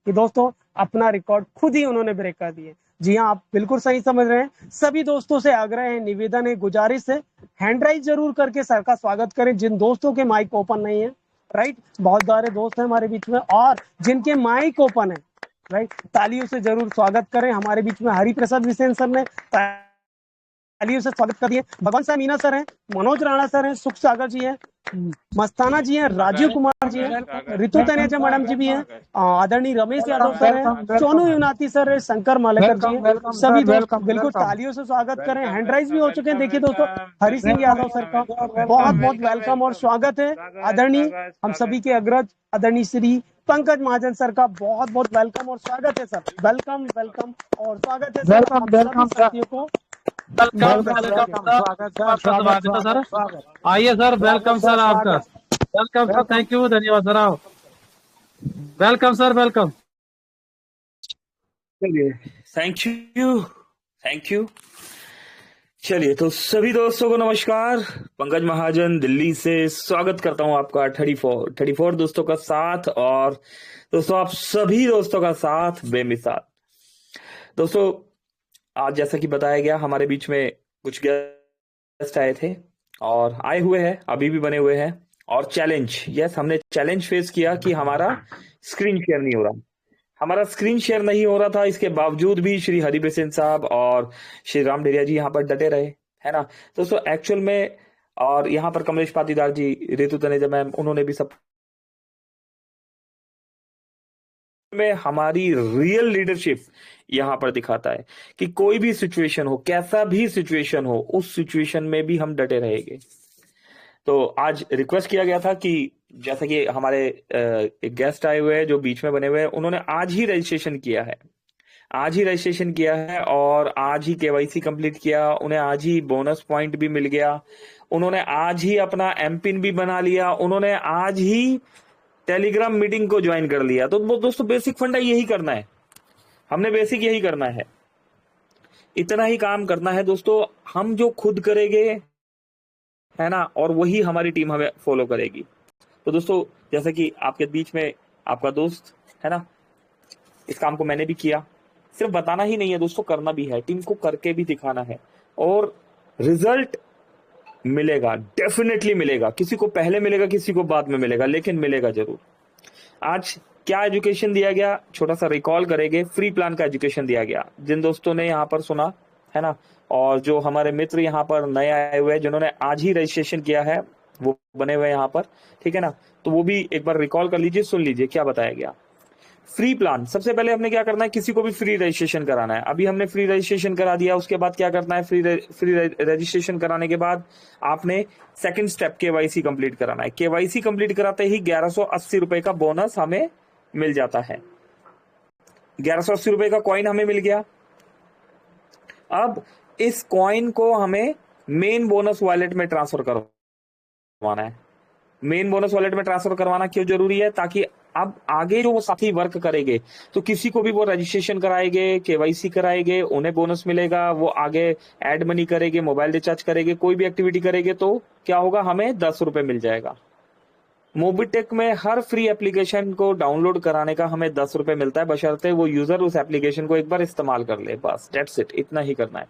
कि दोस्तों अपना रिकॉर्ड खुद ही उन्होंने ब्रेक कर दिए। जी हाँ, आप बिल्कुल सही समझ रहे हैं। सभी दोस्तों से आग्रह है, निवेदन है, गुजारिश है, हैंड राइज जरूर करके सर का स्वागत करें जिन दोस्तों के माइक ओपन नहीं है, राइट। बहुत सारे दोस्त हैं हमारे बीच में और जिनके माइक ओपन है, राइट, तालियों से जरूर स्वागत करें। हमारे बीच में हरिप्रसाद विसेन सर ने तालियों से स्वागत कर दिए। भगवान साहब मीना सर हैं, मनोज राणा सर हैं, सुख सागर जी हैं, मस्ताना जी हैं, राजीव कुमार जी हैं, ऋतु तनेजा मैडम जी भी हैं, आदरणीय रमेश यादव सर हैं, सोनू युनाती सर हैं, शंकर मालेकर जी हैं, सभी दोस्त बिल्कुल तालियों से स्वागत करें। हैंड राइज भी हो चुके हैं। देखिए दोस्तों, हरि सिंह यादव सर का बहुत बहुत वेलकम और स्वागत है। आदरणीय हम सभी के अग्रज आदरणीय श्री पंकज महाजन सर का बहुत बहुत वेलकम और स्वागत है सर। वेलकम वेलकम और स्वागत है सर। हम सभी साथियों को सर। आइए सर, वेलकम सर आपका। वेलकम सर, थैंक यू, धन्यवाद सर। आओ, वेलकम सर, वेलकम। चलिए, थैंक यू। चलिए, तो सभी दोस्तों को नमस्कार। पंकज महाजन दिल्ली से स्वागत करता हूं आपका 34 दोस्तों का साथ, और दोस्तों आप सभी दोस्तों का साथ बेमिसाल। दोस्तों, आज जैसा कि बताया गया, हमारे बीच में कुछ गेस्ट आए थे और आए हुए हैं, अभी भी बने हुए हैं। और हमने चैलेंज फेस किया कि हमारा स्क्रीन शेयर नहीं हो रहा था। इसके बावजूद भी श्री हरिप्रसेन साहब और श्री राम ढेरिया जी यहाँ पर डटे रहे, है ना दोस्तों, एक्चुअल में। और यहाँ पर कमलेश पाटीदार जी, ऋतु तनेजा मैम, उन्होंने भी सब में हमारी रियल लीडरशिप यहाँ पर दिखाता है कि कोई भी सिचुएशन हो, कैसा भी सिचुएशन हो, उस सिचुएशन में भी हम डटे रहेंगे। तो आज रिक्वेस्ट किया गया था कि जैसा कि हमारे एक गेस्ट आए हुए हैं जो बीच में बने हुए हैं, उन्होंने आज ही रजिस्ट्रेशन किया है और आज ही केवाईसी कंप्लीट किया। उन्हें आज ही बोनस पॉइंट भी मिल गया, उन्होंने आज ही अपना एमपिन भी बना लिया, उन्होंने आज ही टेलीग्राम मीटिंग को ज्वाइन कर लिया। तो दोस्तों, बेसिक फंडा यही करना है, हमने बेसिक यही करना है, इतना ही काम करना है दोस्तों। हम जो खुद करेंगे, है ना, और वही हमारी टीम हमें फॉलो करेगी। तो दोस्तों, जैसा कि आपके बीच में आपका दोस्त है ना, इस काम को मैंने भी किया। सिर्फ बताना ही नहीं है दोस्तों, करना भी है, टीम को करके भी दिखाना है, और रिजल्ट मिलेगा, डेफिनेटली मिलेगा। किसी को पहले मिलेगा, किसी को बाद में मिलेगा, लेकिन मिलेगा जरूर। आज क्या एजुकेशन दिया गया, छोटा सा रिकॉल करेंगे। फ्री प्लान का एजुकेशन दिया गया, जिन दोस्तों ने यहाँ पर सुना, है ना, और जो हमारे मित्र यहाँ पर नए आए हुए हैं, जिन्होंने आज ही रजिस्ट्रेशन किया है, वो बने हुए यहाँ पर, ठीक है ना, तो वो भी एक बार रिकॉल कर लीजिए, सुन लीजिए क्या बताया गया। फ्री प्लान, सबसे पहले हमने क्या करना है, किसी को भी फ्री रजिस्ट्रेशन कराना है। अभी हमने फ्री रजिस्ट्रेशन करा दिया, उसके बाद क्या करना है, फ्री रजिस्ट्रेशन कराने के बाद आपने सेकंड स्टेप केवाईसी कंप्लीट कराना है। केवाईसी कंप्लीट कराते ही 1180 रुपए का बोनस हमें मिल जाता है। 1180 रुपए का कॉइन हमें मिल गया। अब इस कॉइन को हमें मेन बोनस वॉलेट में ट्रांसफर करवाना है। मेन बोनस वॉलेट में ट्रांसफर करवाना क्यों जरूरी है, ताकि अब आगे जो वो साथी वर्क करेंगे, तो किसी को भी वो रजिस्ट्रेशन कराएंगे, केवाईसी कराएंगे, उन्हें बोनस मिलेगा, वो आगे एड मनी करेंगे, मोबाइल रिचार्ज करेंगे, कोई भी एक्टिविटी करेंगे, तो क्या होगा, हमें 10 रुपए मिल जाएगा। मोबिटेक में हर फ्री एप्लीकेशन को डाउनलोड कराने का हमें 10 रुपए मिलता है, बशर्ते वो यूजर उस एप्लीकेशन को एक बार इस्तेमाल कर ले, बस दैट्स इट, इतना ही करना है,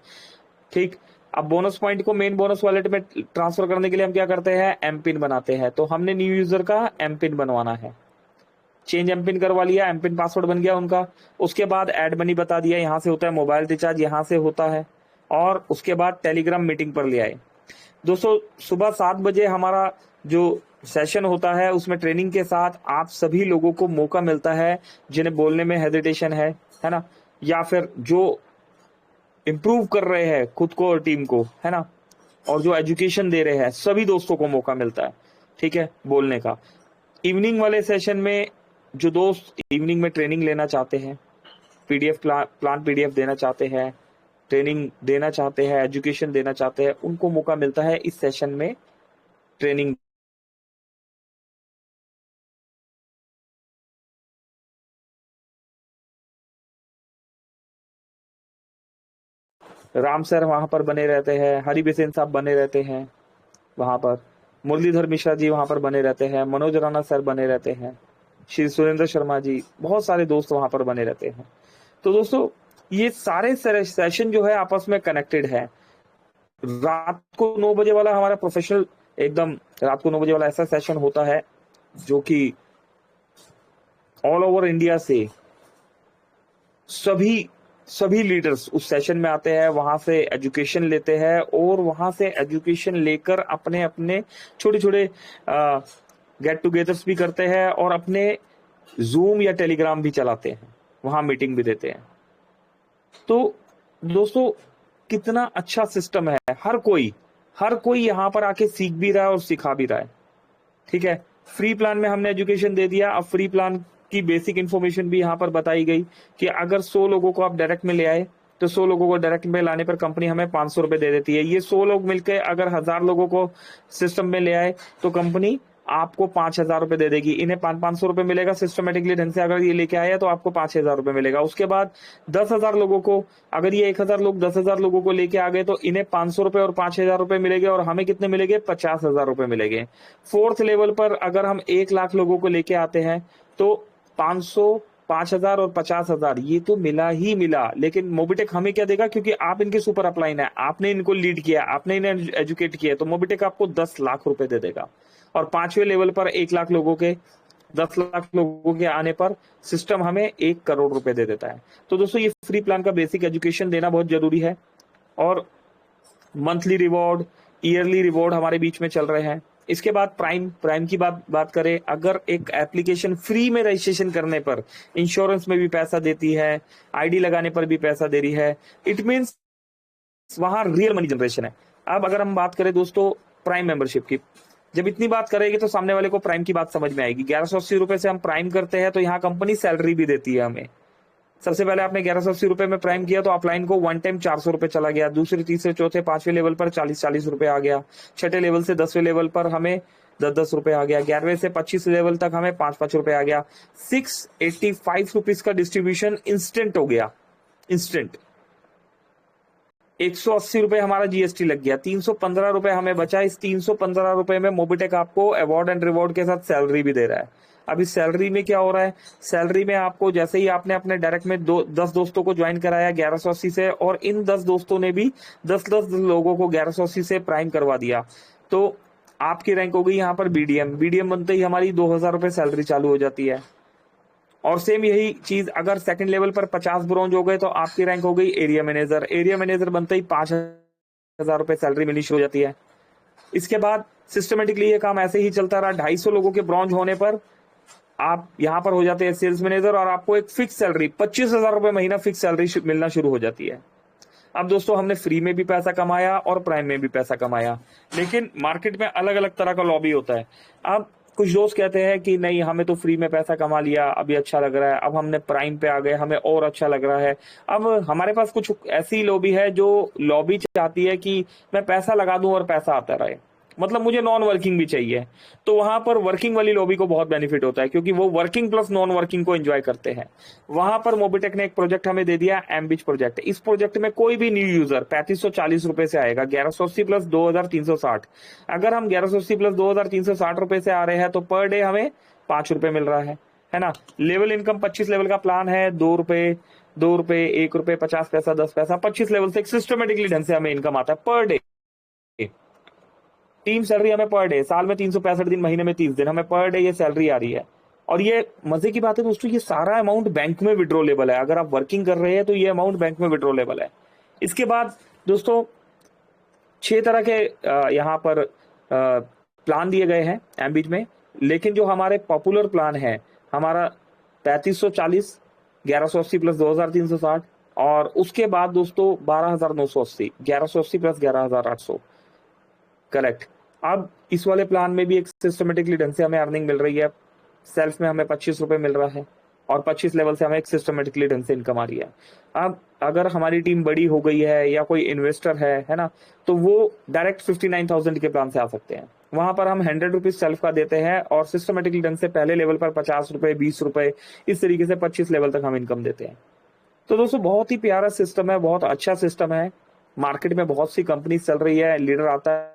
ठीक। अब बोनस पॉइंट को मेन बोनस वॉलेट में ट्रांसफर करने के लिए हम क्या करते हैं, एमपिन बनाते हैं। तो हमने न्यू यूजर का एमपिन बनवाना है, चेंज एमपिन करवा लिया, एमपिन पासवर्ड बन गया उनका। उसके बाद एड मनी बता दिया, यहाँ से होता है मोबाइल रिचार्ज, यहाँ से होता है, और उसके बाद टेलीग्राम मीटिंग पर ले आए। दोस्तों, सुबह 7 बजे हमारा जो सेशन होता है, उसमें ट्रेनिंग के साथ आप सभी लोगों को मौका मिलता है, जिन्हें बोलने में हेजिटेशन है ना, या फिर जो इम्प्रूव कर रहे हैं खुद को और टीम को, है ना, और जो एजुकेशन दे रहे हैं, सभी दोस्तों को मौका मिलता है, ठीक है, बोलने का। इवनिंग वाले सेशन में जो दोस्त इवनिंग में ट्रेनिंग लेना चाहते हैं, पीडीएफ प्लान पीडीएफ देना चाहते हैं, ट्रेनिंग देना चाहते हैं, एजुकेशन देना चाहते हैं, उनको मौका मिलता है इस सेशन में ट्रेनिंग। राम सर वहां पर बने रहते हैं, हरिप्रसेन साहब बने रहते हैं वहां पर, मुरलीधर मिश्रा जी वहां पर बने रहते हैं, मनोज राणा सर बने रहते हैं, श्री सुरेंद्र शर्मा जी, बहुत सारे दोस्त वहां पर बने रहते हैं। तो दोस्तों, ये सारे सेशन जो है आपस में कनेक्टेड है। रात को 9 बजे वाला हमारा प्रोफेशनल, एकदम रात को 9 बजे वाला ऐसा सेशन होता है जो कि ऑल ओवर इंडिया से सभी सभी लीडर्स उस सेशन में आते हैं, वहां से एजुकेशन लेते हैं और वहां से एजुकेशन लेकर अपने अपने छोटे छोटे गेट टुगेदर्स भी करते हैं और अपने जूम या टेलीग्राम भी चलाते हैं, वहां मीटिंग भी देते हैं। तो दोस्तों कितना अच्छा सिस्टम है, हर कोई यहाँ पर आके सीख भी रहा है और सिखा भी रहा है। ठीक है, फ्री प्लान में हमने एजुकेशन दे दिया। अब फ्री प्लान की बेसिक इन्फॉर्मेशन भी यहाँ पर बताई गई कि अगर 100 लोगों को आप डायरेक्ट में ले आए तो 100 लोगों को डायरेक्ट में लाने पर कंपनी हमें 500 रुपए दे देती है। ये 100 लोग मिलकर अगर 1000 लोगों को सिस्टम में ले आए तो कंपनी आपको 5000 रुपए दे देगी। इन्हें 500 रुपए मिलेगा सिस्टमेटिकली ढंग से, अगर ये लेके आया तो आपको 5000 रुपए मिलेगा। उसके बाद 10,000 लोगों को, अगर ये 1000 लोग 10,000 लोगों को लेके आ गए तो इन्हें 500 रुपए और 5000 रुपए मिलेंगे और हमें कितने मिलेंगे? 50,000 रुपए मिलेंगे। 4th लेवल पर अगर हम 1 लाख लोगों को लेके आते हैं तो 500, 5000 और 50,000 ये तो मिला ही मिला। लेकिन मोबिटेक हमें क्या देगा? क्योंकि आप इनके सुपर अपलाइन है, आपने इनको लीड किया, आपने इन्हें एजुकेट किया, तो मोबिटेक आपको 10 लाख रुपए दे देगा। और 5वें लेवल पर 1 लाख लोगों के, 10 लाख लोगों के आने पर सिस्टम हमें 1 करोड़ रुपए दे देता है। तो दोस्तों ये फ्री प्लान का बेसिक एजुकेशन देना बहुत जरूरी है। और मंथली रिवॉर्ड, ईयरली रिवॉर्ड हमारे बीच में चल रहे हैं। इसके बाद प्राइम की बात करें, अगर एक एप्लीकेशन फ्री में रजिस्ट्रेशन करने पर इंश्योरेंस में भी पैसा देती है, आईडी लगाने पर भी पैसा दे रही है, इट मीन्स वहां रियल मनी जनरेशन है। अब अगर हम बात करें दोस्तों प्राइम मेंबरशिप की, जब इतनी बात करेंगे तो सामने वाले को प्राइम की बात समझ में आएगी। 1180 रुपए से हम प्राइम करते हैं तो यहाँ कंपनी सैलरी भी देती है हमें। सबसे पहले आपने 1180 रुपए में प्राइम किया तो अपलाइन को 1 टाइम 400 रुपए चला गया। दूसरे, तीसरे, चौथे, 5वें लेवल पर 40 रुपए आ गया। 6ठे लेवल से 10वें लेवल पर हमें 10 रुपए आ गया। 11वें से 25 लेवल तक हमें 5 रुपए आ गया। 685 रुपीज का डिस्ट्रीब्यूशन इंस्टेंट हो गया, इंस्टेंट। 180 रुपए हमारा जीएसटी लग गया, 315 रुपए हमें बचा। इस 315 रुपए में मोबिटेक आपको अवार्ड एंड रिवॉर्ड के साथ सैलरी भी दे रहा है। अब इस सैलरी में क्या हो रहा है? सैलरी में आपको जैसे ही आपने अपने डायरेक्ट में 10 दोस्तों को ज्वाइन कराया 1180 से, और इन 10 दोस्तों ने भी 10 लोगों को 1180 से प्राइम करवा दिया, तो आपकी रैंक हो गई यहाँ पर बीडीएम बनते ही हमारी 2000 रुपए सैलरी चालू हो जाती है। और सेम यही चीज अगर सेकंड लेवल पर 50 ब्रॉन्ज हो गए तो आपकी रैंक हो गई एरिया मैनेजर बनते ही 5000 रुपए सैलरी मिलनी शुरू हो जाती है। इसके बाद सिस्टमेटिकली ये काम ऐसे ही चलता रहा। 250 लोगों के ब्रॉन्ज होने पर आप यहाँ पर हो जाते हैं सेल्स मैनेजर और आपको एक फिक्स सैलरी 25,000 रुपए महीना फिक्स सैलरी मिलना शुरू हो जाती है। अब दोस्तों हमने फ्री में भी पैसा कमाया और प्राइम में भी पैसा कमाया, लेकिन मार्केट में अलग अलग तरह का लॉबी होता है। अब कुछ दोस्त कहते हैं कि नहीं, हमें तो फ्री में पैसा कमा लिया, अभी अच्छा लग रहा है, अब हमने प्राइम पे आ गए, हमें और अच्छा लग रहा है। अब हमारे पास कुछ ऐसी लॉबी है जो लॉबी चाहती है कि मैं पैसा लगा दूं और पैसा आता रहे, मतलब मुझे नॉन वर्किंग भी चाहिए। तो वहां पर वर्किंग वाली लॉबी को बहुत बेनिफिट होता है क्योंकि वो वर्किंग प्लस नॉन वर्किंग को एंजॉय करते हैं। वहां पर मोबिटेक ने एक प्रोजेक्ट हमें दे दिया, एमबिच प्रोजेक्ट। इस प्रोजेक्ट में कोई भी न्यू यूजर 3540 रुपए से आएगा, 1180 प्लस 2360। अगर हम 1180 प्लस 2360 रुपए से आ रहे हैं तो पर डे हमें 5 रुपए मिल रहा है ना। लेवल इनकम 25 लेवल का प्लान है, 2 रुपए, 1 रुपए, 50 पैसा, 10 पैसा, 25 लेवल से सिस्टमेटिकली ढंग से हमें इनकम आता है पर डे। टीम सैलरी हमें पर डे, साल में 365 दिन, महीने में 30 दिन, हमें पर डे ये सैलरी आ रही है। और ये मजे की बात है दोस्तों, ये सारा अमाउंट बैंक में विड्रॉलेबल है। अगर आप वर्किंग कर रहे हैं तो ये अमाउंट बैंक में विड्रॉलेबल है। इसके बाद दोस्तों 6 तरह के यहाँ पर प्लान दिए गए हैं एमबीज में, लेकिन जो हमारे पॉपुलर प्लान है हमारा 3540, 1180 प्लस 2360, और उसके बाद दोस्तों 12,980, 1180 प्लस 11,800, करेक्ट। अब इस वाले प्लान में भी एक सिस्टमेटिकली ढंग से हमें अर्निंग मिल रही है। सेल्फ में हमें 25 रुपए मिल रहा है और 25 लेवल से हमें एक सिस्टमेटिकली ढंग से इनकम आ रही है। अब अगर हमारी टीम बड़ी हो गई है या कोई इन्वेस्टर है ना, तो वो डायरेक्ट 59,000 के प्लान से आ सकते हैं। वहां पर हम 100 रुपीज सेल्फ का देते हैं और सिस्टमेटिकली ढंग से पहले लेवल पर 50 रुपए, 20 रुपए, इस तरीके से 25 लेवल तक हम इनकम देते हैं। तो दोस्तों बहुत ही प्यारा सिस्टम है, बहुत अच्छा सिस्टम है। मार्केट में बहुत सी कंपनी चल रही है, लीडर आता है,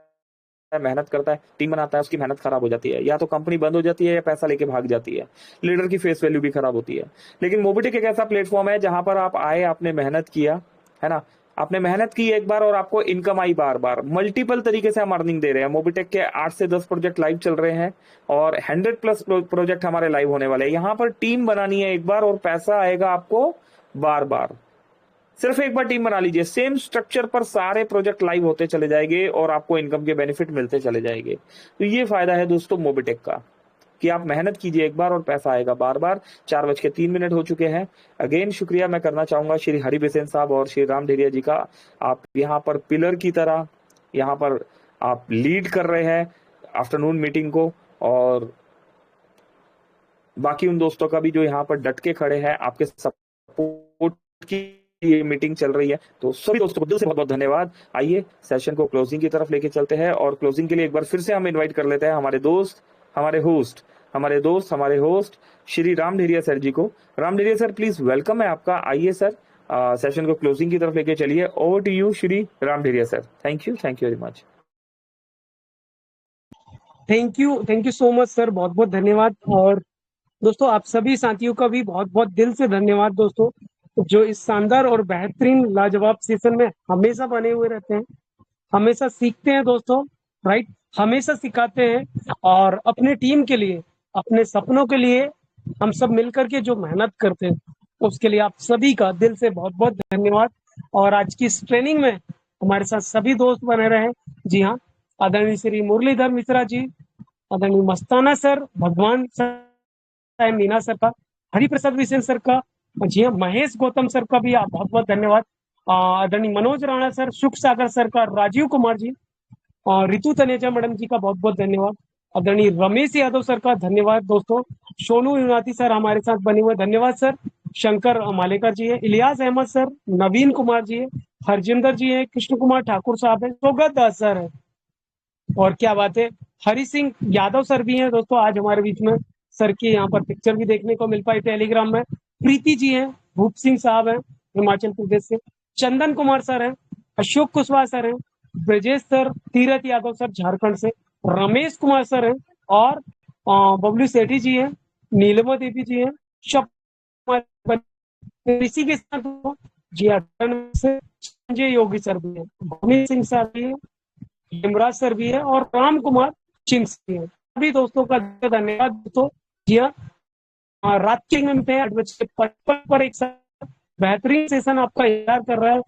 मेहनत करता है, टीम बनाता है, उसकी मेहनत खराब हो जाती है, या तो कंपनी बंद हो जाती है या पैसा लेके भाग जाती है, लीडर की फेस वैल्यू भी खराब होती है। लेकिन मोबिटेक एक ऐसा प्लेटफॉर्म है जहां पर आप आए, आपने मेहनत किया, है ना, आपने मेहनत की एक बार और आपको इनकम आई बार बार। मल्टीपल तरीके से हम अर्निंग दे रहे हैं। मोबिटेक के 8 से 10 प्रोजेक्ट लाइव चल रहे हैं और 100 प्लस प्रोजेक्ट हमारे लाइव होने वाले हैं। यहाँ पर टीम बनानी है एक बार और पैसा आएगा आपको बार बार। सिर्फ एक बार टीम बना लीजिए, सेम स्ट्रक्चर पर सारे प्रोजेक्ट लाइव होते चले जाएंगे और आपको इनकम के बेनिफिट मिलते चले जाएंगे। तो ये फायदा है दोस्तों मोबिटेक का कि आप मेहनत कीजिए एक बार और पैसा आएगा बार बार। 4:03 हो चुके हैं। अगेन शुक्रिया मैं करना चाहूंगा श्री हरि बिसेन साहब और श्री राम ढेरिया जी का। आप यहाँ पर पिलर की तरह यहाँ पर आप लीड कर रहे हैं आफ्टरनून मीटिंग को, और बाकी उन दोस्तों का भी जो यहाँ पर डट के खड़े हैं आपके सपोर्ट की ये मीटिंग चल रही है। तो सभी दोस्तों को दिल से बहुत बहुत धन्यवाद। आइए सेशन को क्लोजिंग की तरफ लेके चलते हैं, और क्लोजिंग के लिए एक बार फिर से हम इनवाइट कर लेते हैं हमारे दोस्त, हमारे होस्ट श्री राम ढेरिया सर जी को। Ram Dheriya sir please welcome है आपका। आइए सर सेशन को क्लोजिंग की तरफ लेके चलिए। Over to you Shri Ram Dheriya sir. Thank you very much. Thank you so much sir, बहुत बहुत धन्यवाद। और दोस्तों आप सभी साथियों का भी बहुत बहुत दिल से धन्यवाद दोस्तों, जो इस शानदार और बेहतरीन लाजवाब सेशन में हमेशा बने हुए रहते हैं, हमेशा सीखते हैं दोस्तों, राइट, हमेशा सिखाते हैं। और अपने टीम के लिए, अपने सपनों के लिए हम सब मिलकर के जो मेहनत करते हैं उसके लिए आप सभी का दिल से बहुत बहुत धन्यवाद। और आज की इस ट्रेनिंग में हमारे साथ सभी दोस्त बने रहे। जी हाँ, आदरणीय श्री मुरलीधर मिश्रा जी, आदरणीय मस्ताना सर, भगवान सर, मीना सर का, हरिप्रसाद विसेन सर का, जी हाँ, महेश गौतम सर का भी आप बहुत बहुत धन्यवाद। आदरणीय मनोज राणा सर, सुख सागर सर का, राजीव कुमार जी और रितु तनेजा मैडम जी का बहुत बहुत धन्यवाद। आदरणीय रमेश यादव सर का धन्यवाद दोस्तों। सोनू युनाती सर हमारे साथ बने हुए, धन्यवाद सर। शंकर मालेकर जी है, इलियास अहमद सर, नवीन कुमार जी है, हरजिंदर जी है, कृष्ण कुमार ठाकुर साहब है, सौगत दास सर है, और क्या बात है, हरि सिंह यादव सर भी हैं दोस्तों आज हमारे बीच में। सर की यहाँ पर पिक्चर भी देखने को मिल पाई टेलीग्राम में। प्रीति जी हैं, भूप सिंह साहब हैं हिमाचल प्रदेश से, चंदन कुमार सर हैं, अशोक कुशवाहा सर हैं, ब्रजेश सर, तीरथ यादव सर झारखंड से, रमेश कुमार सर हैं, और बबलू सेठी जी हैं, नीलमा देवी जी हैं, इसी के साथ जी से संजय योगी सर भी हैं, भूमि सिंह सर भी हैं, हेमराज सर भी है, और राम कुमार चिंग्स भी है। सभी दोस्तों का धन्यवाद दोस्तों। जी हाँ, रात के मिनट है 8:55 पर एक साथ बेहतरीन सेशन आपका इंतजार कर रहा है।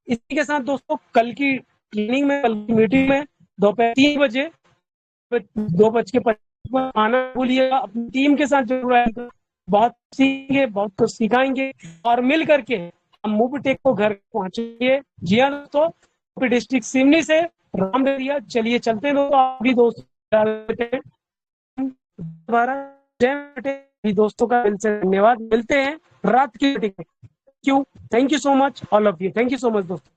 इसी के साथ दोस्तों कल की ट्रेनिंग में, कल की मीटिंग में दोपहर 3 बजे 2:55 आना भूलिएगा। अपनी टीम के साथ जरूर आएगा, बहुत सीखेंगे, बहुत कुछ सिखाएंगे, और मिल करके हम मोबिटेक को घर पहुंचेंगे। जी हाँ दोस्तों, डिस्ट्रिक्ट सिवनी से राम ढेरिया, चलिए चलते हैं दोस्तों। अभी दोस्तों का दिल से धन्यवाद। मिलते हैं रात की मीटिंग में। Thank you so much all of you, thank you so much दोस्तों।